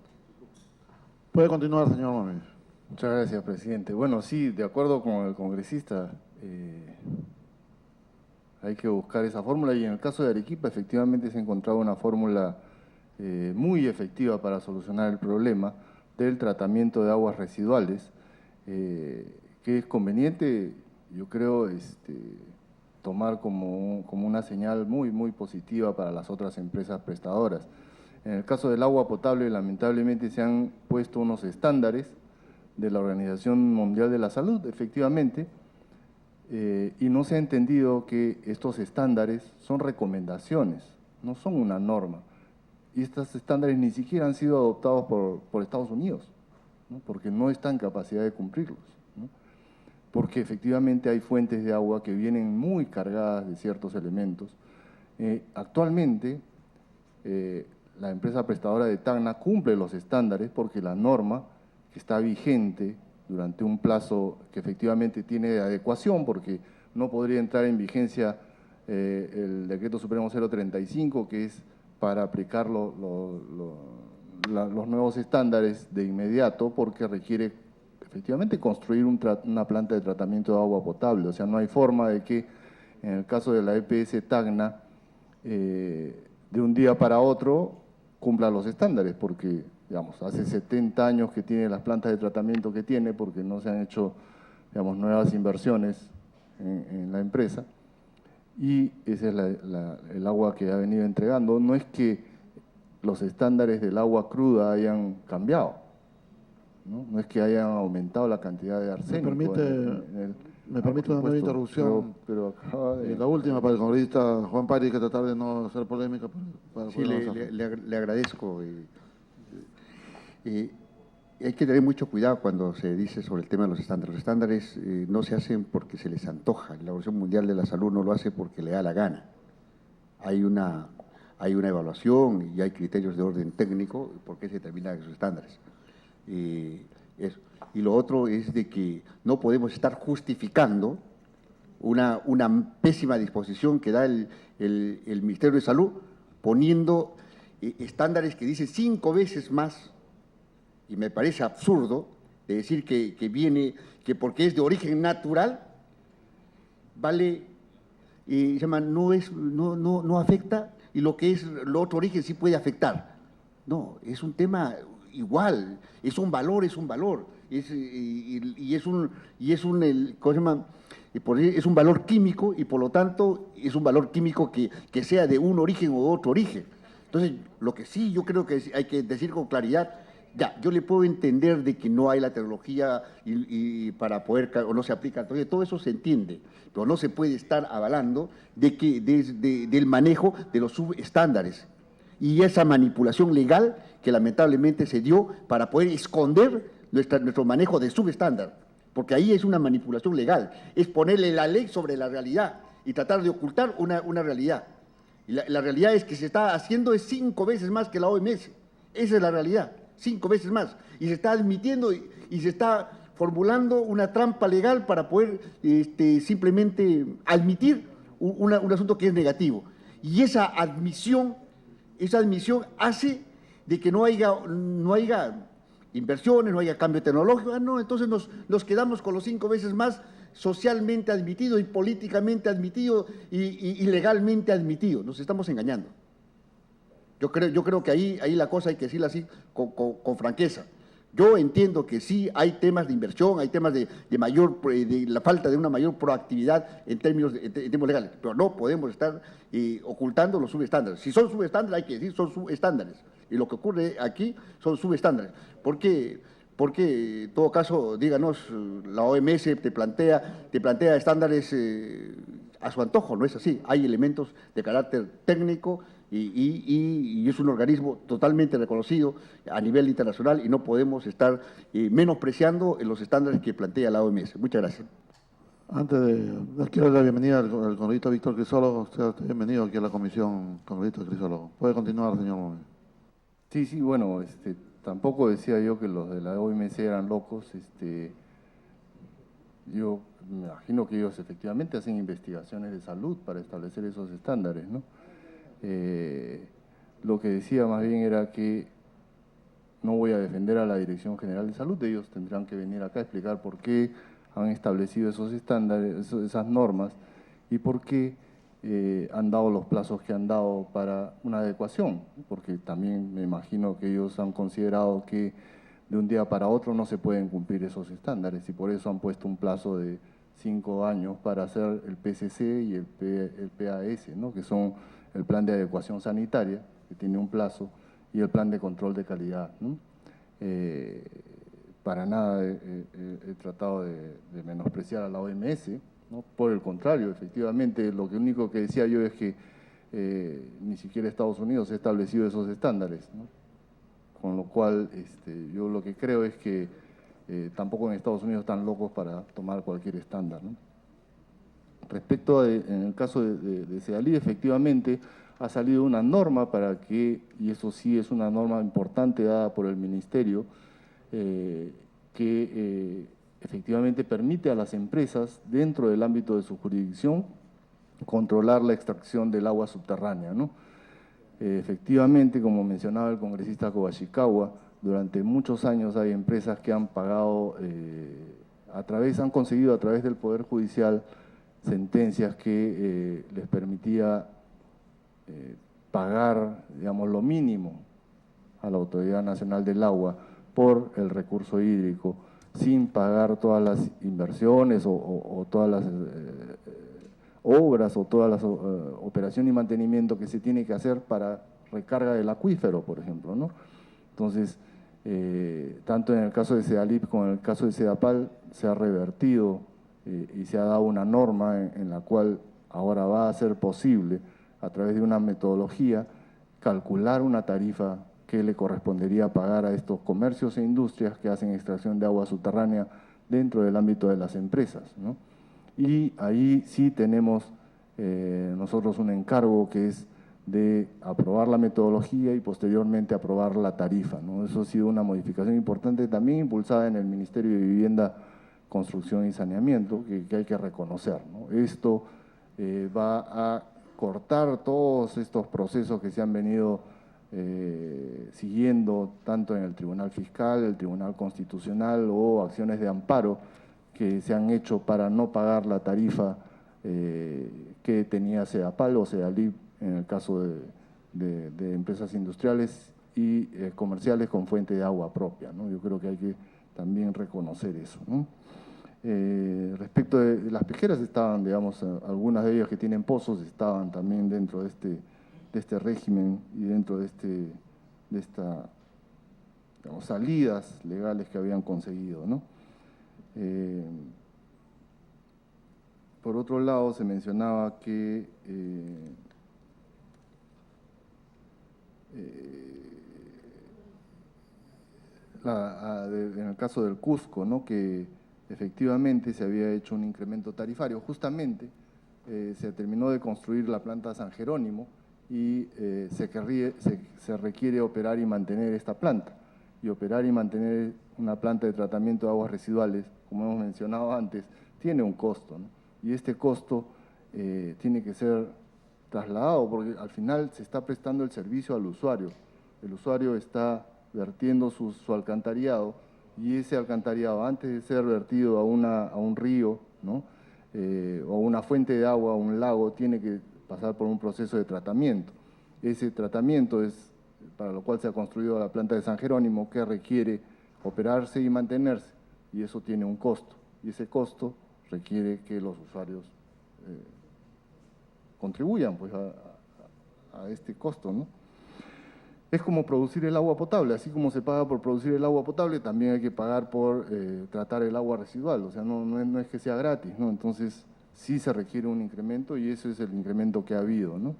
Puede continuar, señor Mami. Muchas gracias, presidente. Bueno, sí, de acuerdo con el congresista, hay que buscar esa fórmula y en el caso de Arequipa efectivamente se ha encontrado una fórmula muy efectiva para solucionar el problema del tratamiento de aguas residuales, que es conveniente, yo creo, tomar como una señal muy, muy positiva para las otras empresas prestadoras. En el caso del agua potable, lamentablemente se han puesto unos estándares de la Organización Mundial de la Salud, efectivamente, y no se ha entendido que estos estándares son recomendaciones, no son una norma. Y estos estándares ni siquiera han sido adoptados por Estados Unidos, ¿no? Porque no está en capacidad de cumplirlos, ¿no? Porque efectivamente hay fuentes de agua que vienen muy cargadas de ciertos elementos. Actualmente, la empresa prestadora de Tacna cumple los estándares porque la norma que está vigente durante un plazo que efectivamente tiene adecuación, porque no podría entrar en vigencia el Decreto Supremo 035, que es para aplicar los nuevos estándares de inmediato, porque requiere efectivamente construir una planta de tratamiento de agua potable. O sea, no hay forma de que en el caso de la EPS Tacna, de un día para otro, cumpla los estándares, porque digamos, hace 70 años que tiene las plantas de tratamiento que tiene, porque no se han hecho, digamos, nuevas inversiones en la empresa, y ese es el agua que ha venido entregando. No es que los estándares del agua cruda hayan cambiado, no es que hayan aumentado la cantidad de arsénico. Me permite una nueva interrupción, pero acaba de... la última para el congresista Juan Pari, que tratar de no hacer polémica. Sí, le agradezco. Hay que tener mucho cuidado cuando se dice sobre el tema de los estándares. Los estándares no se hacen porque se les antoja. La Organización Mundial de la Salud no lo hace porque le da la gana. Hay una evaluación y hay criterios de orden técnico por qué se determinan esos estándares. Y lo otro es de que no podemos estar justificando una pésima disposición que da el Ministerio de Salud poniendo estándares que dicen 5 veces más. Y me parece absurdo de decir que porque es de origen natural, vale, no afecta, y lo que es lo otro origen sí puede afectar. No, es un tema igual, es un valor, es un valor químico, y por lo tanto es un valor químico que sea de un origen o de otro origen. Entonces, lo que sí yo creo que hay que decir con claridad, ya, yo le puedo entender de que no hay la tecnología y para poder, o no se aplica, todo eso se entiende, pero no se puede estar avalando del manejo de los subestándares y esa manipulación legal que lamentablemente se dio para poder esconder nuestro manejo de subestándar, porque ahí es una manipulación legal, es ponerle la ley sobre la realidad y tratar de ocultar una realidad. Y la realidad es que se está haciendo 5 veces más que la OMS, esa es la realidad. 5 veces más, y se está admitiendo y se está formulando una trampa legal para poder simplemente admitir un asunto que es negativo. Y esa admisión hace de que no haya inversiones, no haya cambio tecnológico, no, entonces nos quedamos con los 5 veces más socialmente admitido y políticamente admitido y legalmente admitido. Nos estamos engañando. Yo creo que ahí la cosa hay que decirla así con franqueza. Yo entiendo que sí hay temas de inversión, hay temas de la falta de una mayor proactividad en términos legales, pero no podemos estar ocultando los subestándares. Si son subestándares, hay que decir son subestándares. Y lo que ocurre aquí son subestándares. Porque en todo caso, díganos, la OMS te plantea estándares a su antojo, no es así. Hay elementos de carácter técnico y es un organismo totalmente reconocido a nivel internacional y no podemos estar menospreciando los estándares que plantea la OMS. Muchas gracias. Antes de quiero dar la bienvenida al congresista Víctor Crisólogo. Bienvenido aquí a la comisión, congresista Crisólogo. Puede continuar, señor Mómez. Sí, bueno, tampoco decía yo que los de la OMS eran locos. Yo me imagino que ellos efectivamente hacen investigaciones de salud para establecer esos estándares, ¿no? Lo que decía más bien era que no voy a defender a la Dirección General de Salud, ellos tendrán que venir acá a explicar por qué han establecido esos estándares, esas normas y por qué han dado los plazos que han dado para una adecuación, porque también me imagino que ellos han considerado que de un día para otro no se pueden cumplir esos estándares y por eso han puesto un plazo de 5 años para hacer el PCC y el PAS, ¿no? Que son el plan de adecuación sanitaria, que tiene un plazo, y el plan de control de calidad, ¿no? Para nada he tratado de menospreciar a la OMS, ¿no? Por el contrario, efectivamente, lo único que decía yo es que ni siquiera Estados Unidos ha establecido esos estándares, ¿no? Con lo cual, yo lo que creo es que tampoco en Estados Unidos están locos para tomar cualquier estándar, ¿no? Respecto en el caso de SEDALI, efectivamente ha salido una norma para que, y eso sí es una norma importante dada por el Ministerio, que efectivamente permite a las empresas, dentro del ámbito de su jurisdicción, controlar la extracción del agua subterránea, ¿no? Efectivamente, como mencionaba el congresista Kobashikawa, durante muchos años hay empresas que han pagado, han conseguido a través del Poder Judicial sentencias que les permitía pagar, digamos, lo mínimo a la Autoridad Nacional del Agua por el recurso hídrico, sin pagar todas las inversiones o todas las obras o todas las operaciones y mantenimiento que se tiene que hacer para recarga del acuífero, por ejemplo, ¿no? Entonces, tanto en el caso de SEDALIP como en el caso de SEDAPAL se ha revertido y se ha dado una norma en la cual ahora va a ser posible, a través de una metodología, calcular una tarifa que le correspondería pagar a estos comercios e industrias que hacen extracción de agua subterránea dentro del ámbito de las empresas, ¿no? Y ahí sí tenemos nosotros un encargo que es de aprobar la metodología y posteriormente aprobar la tarifa, ¿no? Eso ha sido una modificación importante también impulsada en el Ministerio de Vivienda, Construcción y Saneamiento, que hay que reconocer, ¿no? Esto va a cortar todos estos procesos que se han venido siguiendo tanto en el Tribunal Fiscal, el Tribunal Constitucional o acciones de amparo que se han hecho para no pagar la tarifa que tenía SEDAPAL o SEDALIP en el caso de empresas industriales y comerciales con fuente de agua propia, ¿no? Yo creo que hay que también reconocer eso, ¿no? Respecto de las pesqueras estaban, digamos, algunas de ellas que tienen pozos estaban también dentro de este régimen y dentro de esta, digamos, salidas legales que habían conseguido, ¿no? Por otro lado, se mencionaba que en el caso del Cusco, ¿no? Que efectivamente se había hecho un incremento tarifario. Justamente se terminó de construir la planta San Jerónimo y se requiere operar y mantener esta planta. y operar y mantener una planta de tratamiento de aguas residuales, como hemos mencionado antes, tiene un costo, ¿no? Y este costo tiene que ser trasladado, porque al final se está prestando el servicio al usuario. El usuario está vertiendo su alcantarillado, y ese alcantarillado, antes de ser vertido a un río, ¿no? O una fuente de agua, a un lago, tiene que pasar por un proceso de tratamiento. Ese tratamiento es para lo cual se ha construido la planta de San Jerónimo, que requiere operarse y mantenerse, y eso tiene un costo, y ese costo requiere que los usuarios contribuyan pues, a este costo, ¿no? Es como producir el agua potable, así como se paga por producir el agua potable, también hay que pagar por tratar el agua residual, o sea, no es que sea gratis, ¿no? Entonces sí se requiere un incremento, y ese es el incremento que ha habido, ¿no?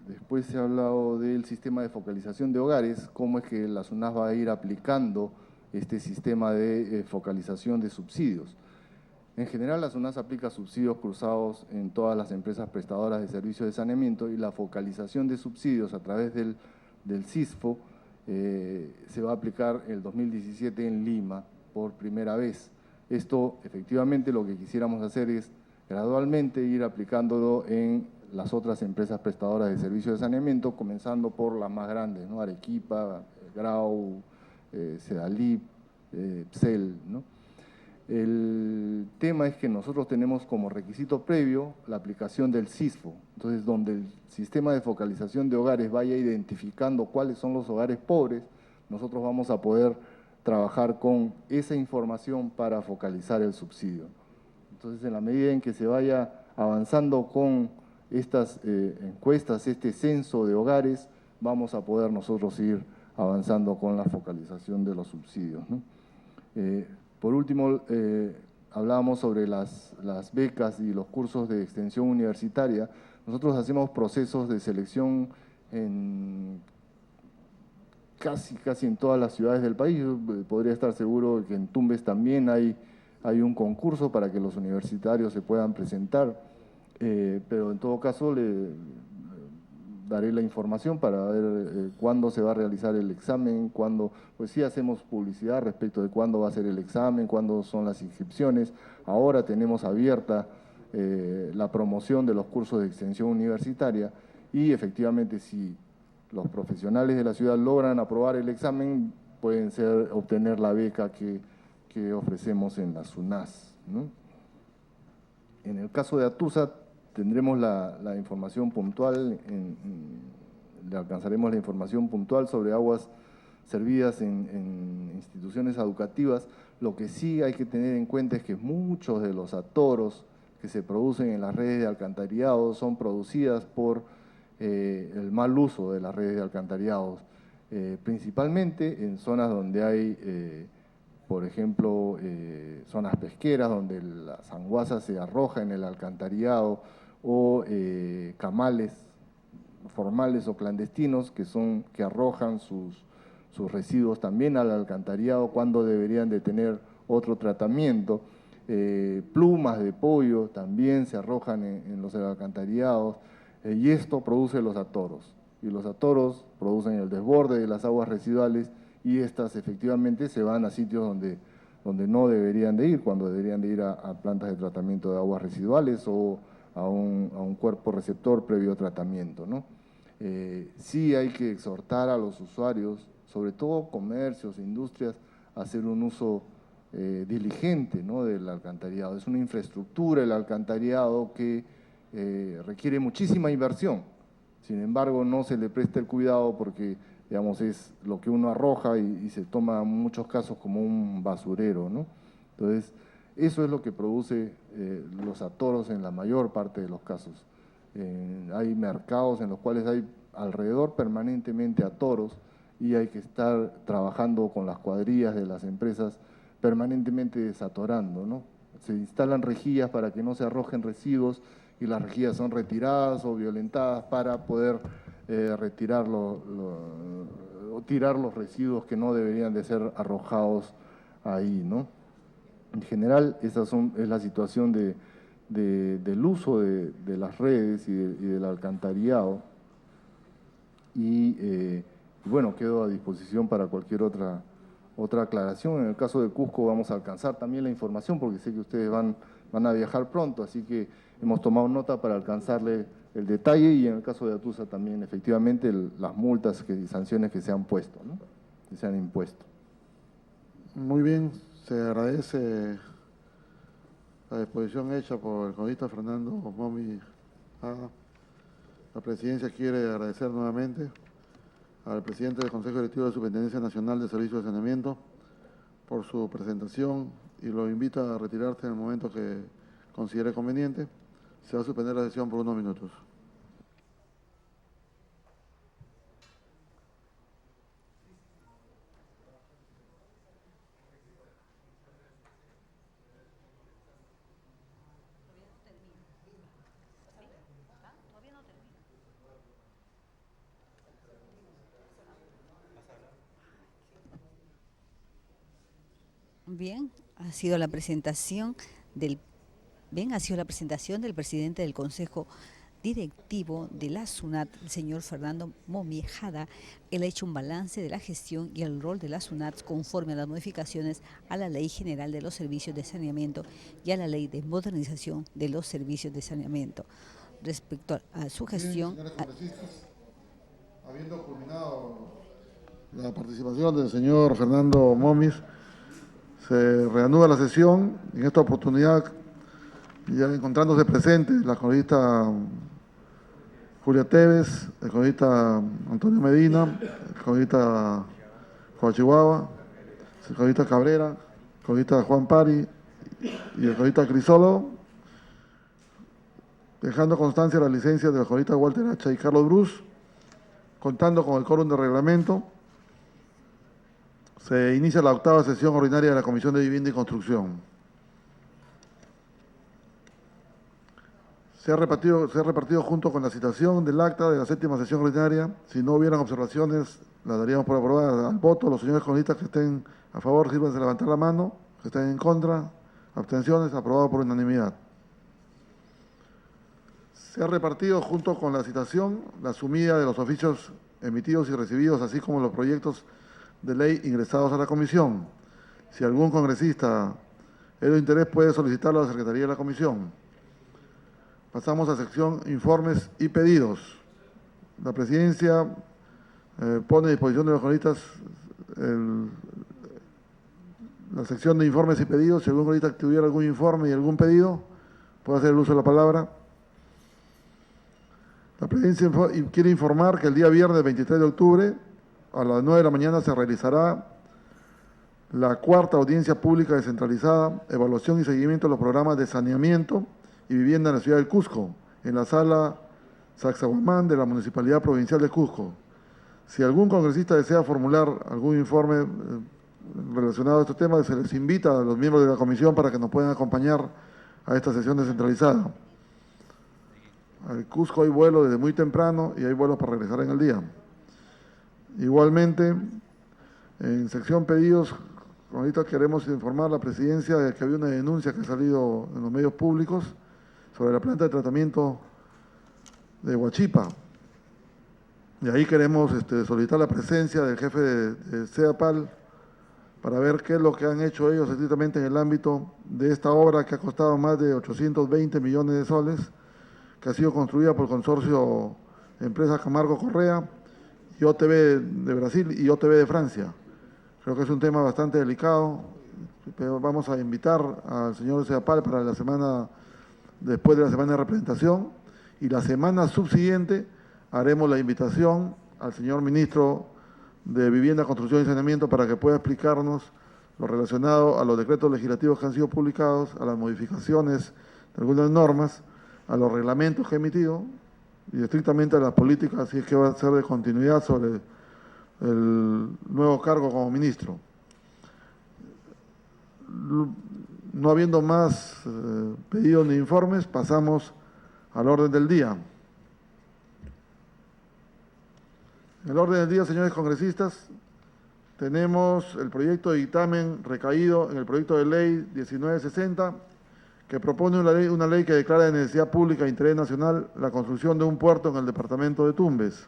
Después se ha hablado del sistema de focalización de hogares, cómo es que la SUNAS va a ir aplicando este sistema de focalización de subsidios. En general, la SUNAS aplica subsidios cruzados en todas las empresas prestadoras de servicios de saneamiento, y la focalización de subsidios a través del CISFO se va a aplicar el 2017 en Lima por primera vez. Esto, efectivamente, lo que quisiéramos hacer es gradualmente ir aplicándolo en las otras empresas prestadoras de servicios de saneamiento, comenzando por las más grandes, ¿no? Arequipa, Grau, Sedalip, PSEL, ¿no? El tema es que nosotros tenemos como requisito previo la aplicación del CISFO. Entonces, donde el sistema de focalización de hogares vaya identificando cuáles son los hogares pobres, nosotros vamos a poder trabajar con esa información para focalizar el subsidio. Entonces, en la medida en que se vaya avanzando con estas encuestas, este censo de hogares, vamos a poder nosotros ir avanzando con la focalización de los subsidios, ¿no? Por último, hablábamos sobre las becas y los cursos de extensión universitaria. Nosotros hacemos procesos de selección en casi en todas las ciudades del país. Yo podría estar seguro que en Tumbes también hay un concurso para que los universitarios se puedan presentar, pero en todo caso le daré la información para ver cuándo se va a realizar el examen, cuándo, pues sí hacemos publicidad respecto de cuándo va a ser el examen, cuándo son las inscripciones. Ahora tenemos abierta la promoción de los cursos de extensión universitaria, y efectivamente si los profesionales de la ciudad logran aprobar el examen, pueden obtener la beca que ofrecemos en la SUNAS, ¿no? En el caso de Atusa, tendremos la información puntual, le alcanzaremos la información puntual sobre aguas servidas en instituciones educativas. Lo que sí hay que tener en cuenta es que muchos de los atoros que se producen en las redes de alcantarillado son producidas por el mal uso de las redes de alcantarillados, principalmente en zonas donde hay, por ejemplo, zonas pesqueras, donde la sanguaza se arroja en el alcantarillado, o camales formales o clandestinos que arrojan sus residuos también al alcantarillado cuando deberían de tener otro tratamiento. Plumas de pollo también se arrojan en los alcantarillados, y esto produce los atoros, y los atoros producen el desborde de las aguas residuales, y estas efectivamente se van a sitios donde no deberían de ir, cuando deberían de ir a plantas de tratamiento de aguas residuales o a un cuerpo receptor previo tratamiento, ¿no? Sí hay que exhortar a los usuarios, sobre todo comercios e industrias, a hacer un uso diligente, ¿no?, del alcantarillado. Es una infraestructura el alcantarillado que requiere muchísima inversión. Sin embargo, no se le presta el cuidado porque, digamos, es lo que uno arroja y se toma en muchos casos como un basurero, ¿no? Entonces, eso es lo que produce los atoros en la mayor parte de los casos. Hay mercados en los cuales hay alrededor permanentemente atoros, y hay que estar trabajando con las cuadrillas de las empresas permanentemente desatorando, ¿no? Se instalan rejillas para que no se arrojen residuos, y las rejillas son retiradas o violentadas para poder retirar o tirar los residuos que no deberían de ser arrojados ahí, ¿no? En general, esa es la situación del uso de las redes y del alcantarillado, y Y bueno, quedo a disposición para cualquier otra aclaración. En el caso de Cusco vamos a alcanzar también la información porque sé que ustedes van a viajar pronto, así que hemos tomado nota para alcanzarle el detalle, y en el caso de Atusa también efectivamente las multas y sanciones que se han puesto, ¿no? Que se han impuesto. Muy bien, se agradece la disposición hecha por el congresista Fernando Momi Haga. La presidencia quiere agradecer nuevamente al presidente del Consejo Directivo de Superintendencia Nacional de Servicios de Saneamiento por su presentación y lo invita a retirarse en el momento que considere conveniente. Se va a suspender la sesión por unos minutos. Bien, ha sido la presentación del presidente del Consejo Directivo de la SUNAT, el señor Fernando Momi Haga. Él ha hecho un balance de la gestión y el rol de la SUNAT conforme a las modificaciones a la Ley General de los Servicios de Saneamiento y a la Ley de Modernización de los Servicios de Saneamiento. Respecto a su gestión... Bien, señores congresistas, habiendo culminado la participación del señor Fernando Momis, se reanuda la sesión. En esta oportunidad, ya encontrándose presentes la congresista Julia Tevez, el congresista Antonio Medina, el congresista Juan Chihuahua, el congresista Cabrera, el congresista Juan Pari y el congresista Crisólogo, dejando constancia de la licencia de los congresistas Walter Hacha y Carlos Brus, contando con el quórum de reglamento. Se inicia la 8ª sesión ordinaria de la Comisión de Vivienda y Construcción. Se ha repartido junto con la citación del acta de la 7ª sesión ordinaria. Si no hubieran observaciones, la daríamos por aprobada al voto. Los señores congresistas que estén a favor, sírvanse de levantar la mano. Que estén en contra, abstenciones, aprobado por unanimidad. Se ha repartido junto con la citación la sumida de los oficios emitidos y recibidos, así como los proyectos de ley ingresados a la comisión. Si algún congresista es de interés, puede solicitarlo a la Secretaría de la Comisión. Pasamos a sección informes y pedidos. La presidencia pone a disposición de los congresistas la sección de informes y pedidos. Si algún congresista tuviera algún informe y algún pedido, puede hacer el uso de la palabra. La presidencia quiere informar que el día viernes 23 de octubre, a las 9 de la mañana, se realizará la 4ª audiencia pública descentralizada, evaluación y seguimiento de los programas de saneamiento y vivienda en la ciudad del Cusco, en la sala Sacsayhuamán de la Municipalidad Provincial de Cusco. Si algún congresista desea formular algún informe relacionado a estos temas, se les invita a los miembros de la comisión para que nos puedan acompañar a esta sesión descentralizada. Al Cusco hay vuelo desde muy temprano y hay vuelos para regresar en el día. Igualmente, en sección pedidos, ahorita queremos informar a la presidencia de que había una denuncia que ha salido en los medios públicos sobre la planta de tratamiento de Huachipa. Y ahí queremos solicitar la presencia del jefe de CEAPAL para ver qué es lo que han hecho ellos estrictamente en el ámbito de esta obra que ha costado más de 820 millones de soles, que ha sido construida por el consorcio Empresa Camargo Correa y OTB de Brasil y OTB de Francia. Creo que es un tema bastante delicado, pero vamos a invitar al señor CEAPAL para la semana, después de la semana de representación, y la semana subsiguiente haremos la invitación al señor ministro de Vivienda, Construcción y Saneamiento para que pueda explicarnos lo relacionado a los decretos legislativos que han sido publicados, a las modificaciones de algunas normas, a los reglamentos que ha emitido y estrictamente a las políticas, si es que va a ser de continuidad sobre el nuevo cargo como ministro. No habiendo más pedidos ni informes, pasamos al orden del día. En el orden del día, señores congresistas, tenemos el proyecto de dictamen recaído en el proyecto de ley 1960, que propone una ley que declara de necesidad pública e interés nacional la construcción de un puerto en el departamento de Tumbes.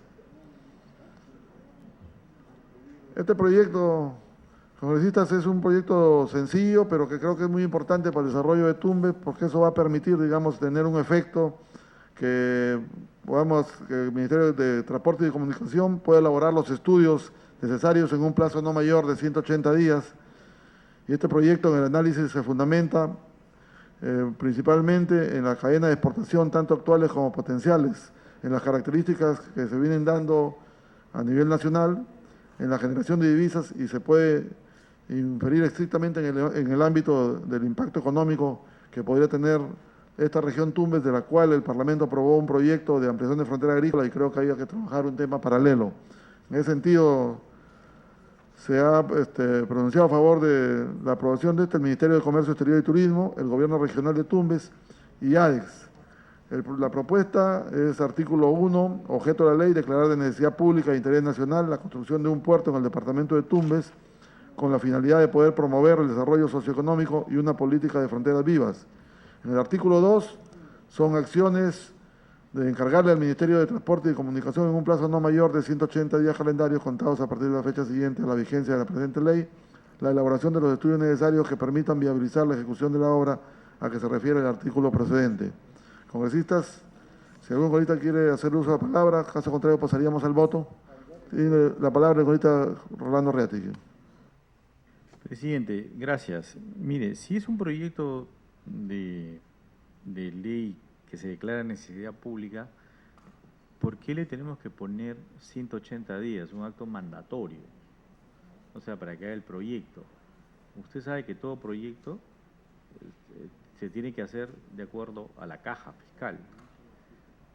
Este proyecto, congresistas, es un proyecto sencillo, pero que creo que es muy importante para el desarrollo de Tumbes, porque eso va a permitir, digamos, tener un efecto que el Ministerio de Transporte y Comunicación pueda elaborar los estudios necesarios en un plazo no mayor de 180 días. Y este proyecto en el análisis se fundamenta principalmente en la cadena de exportación, tanto actuales como potenciales, en las características que se vienen dando a nivel nacional, en la generación de divisas, y se puede inferir estrictamente en el ámbito del impacto económico que podría tener esta región Tumbes, de la cual el Parlamento aprobó un proyecto de ampliación de frontera agrícola, y creo que había que trabajar un tema paralelo. En ese sentido, se ha pronunciado a favor de la aprobación de el Ministerio de Comercio Exterior y Turismo, el Gobierno Regional de Tumbes y ADEX. La propuesta es artículo 1, objeto de la ley, declarar de necesidad pública e interés nacional la construcción de un puerto en el departamento de Tumbes con la finalidad de poder promover el desarrollo socioeconómico y una política de fronteras vivas. En el artículo 2 son acciones de encargarle al Ministerio de Transporte y Comunicación en un plazo no mayor de 180 días calendarios contados a partir de la fecha siguiente a la vigencia de la presente ley, la elaboración de los estudios necesarios que permitan viabilizar la ejecución de la obra a que se refiere el artículo precedente. Congresistas, si algún congresista quiere hacer uso de la palabra, caso contrario pasaríamos al voto. Tiene la palabra el congresista Rolando Reati. Presidente, gracias. Mire, si es un proyecto de ley que se declara necesidad pública, ¿por qué le tenemos que poner 180 días, un acto mandatorio? O sea, para que haga el proyecto. Usted sabe que todo proyecto se tiene que hacer de acuerdo a la caja fiscal.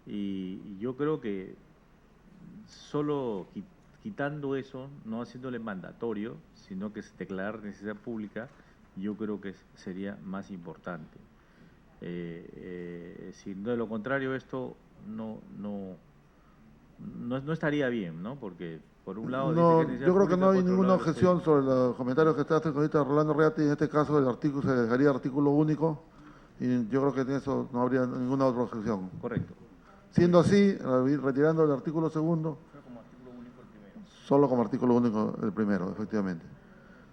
Y yo creo que solo quitando eso, no haciéndole mandatorio, sino que es declarar necesidad pública, yo creo que sería más importante. Si de lo contrario esto no estaría bien, ¿no? Porque por un lado No, dice que yo creo que no hay por otro ninguna lado objeción sobre los comentarios que está haciendo ahorita Rolando Reati. En este caso el artículo se dejaría artículo único, y yo creo que en eso no habría ninguna otra objeción. Correcto. Siendo así, retirando el artículo segundo, solo como artículo único el primero, efectivamente.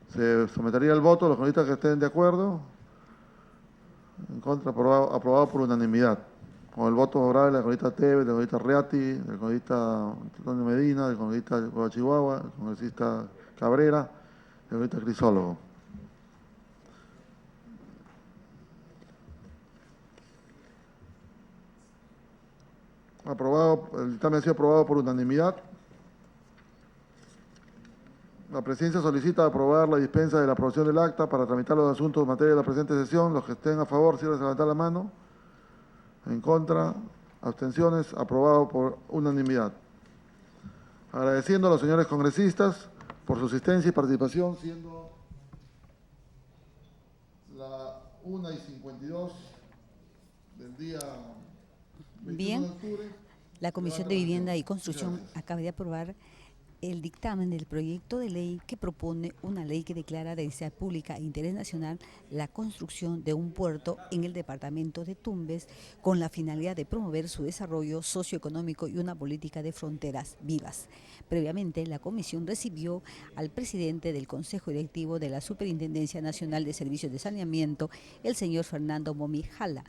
Se sometería al voto los congresistas que estén de acuerdo. En contra, aprobado por unanimidad. Con el voto favorable de la congresista Tevez, del congresista Reati, del congresista Antonio Medina, del congresista Chihuahua, del congresista Cabrera, del congresista Crisólogo. Aprobado, el dictamen ha sido aprobado por unanimidad. La presidencia solicita aprobar la dispensa de la aprobación del acta para tramitar los asuntos en materia de la presente sesión. Los que estén a favor, cierren levantar la mano. En contra, abstenciones, aprobado por unanimidad. Agradeciendo a los señores congresistas por su asistencia y participación, siendo la 1:52 del día 21 de octubre. La Comisión de Vivienda y Construcción acaba de aprobar el dictamen del proyecto de ley que propone una ley que declara de necesidad pública e interés nacional la construcción de un puerto en el departamento de Tumbes con la finalidad de promover su desarrollo socioeconómico y una política de fronteras vivas. Previamente, la comisión recibió al presidente del Consejo Directivo de la Superintendencia Nacional de Servicios de Saneamiento, el señor Fernando Momi Jala.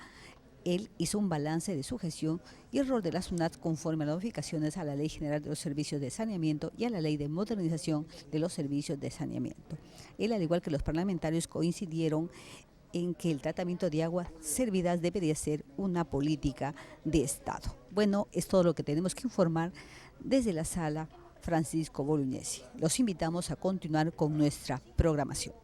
Él hizo un balance de su gestión y el rol de la SUNAT conforme a las modificaciones a la Ley General de los Servicios de Saneamiento y a la Ley de Modernización de los Servicios de Saneamiento. Él, al igual que los parlamentarios, coincidieron en que el tratamiento de aguas servidas debería ser una política de Estado. Bueno, es todo lo que tenemos que informar desde la sala Francisco Bolognesi. Los invitamos a continuar con nuestra programación.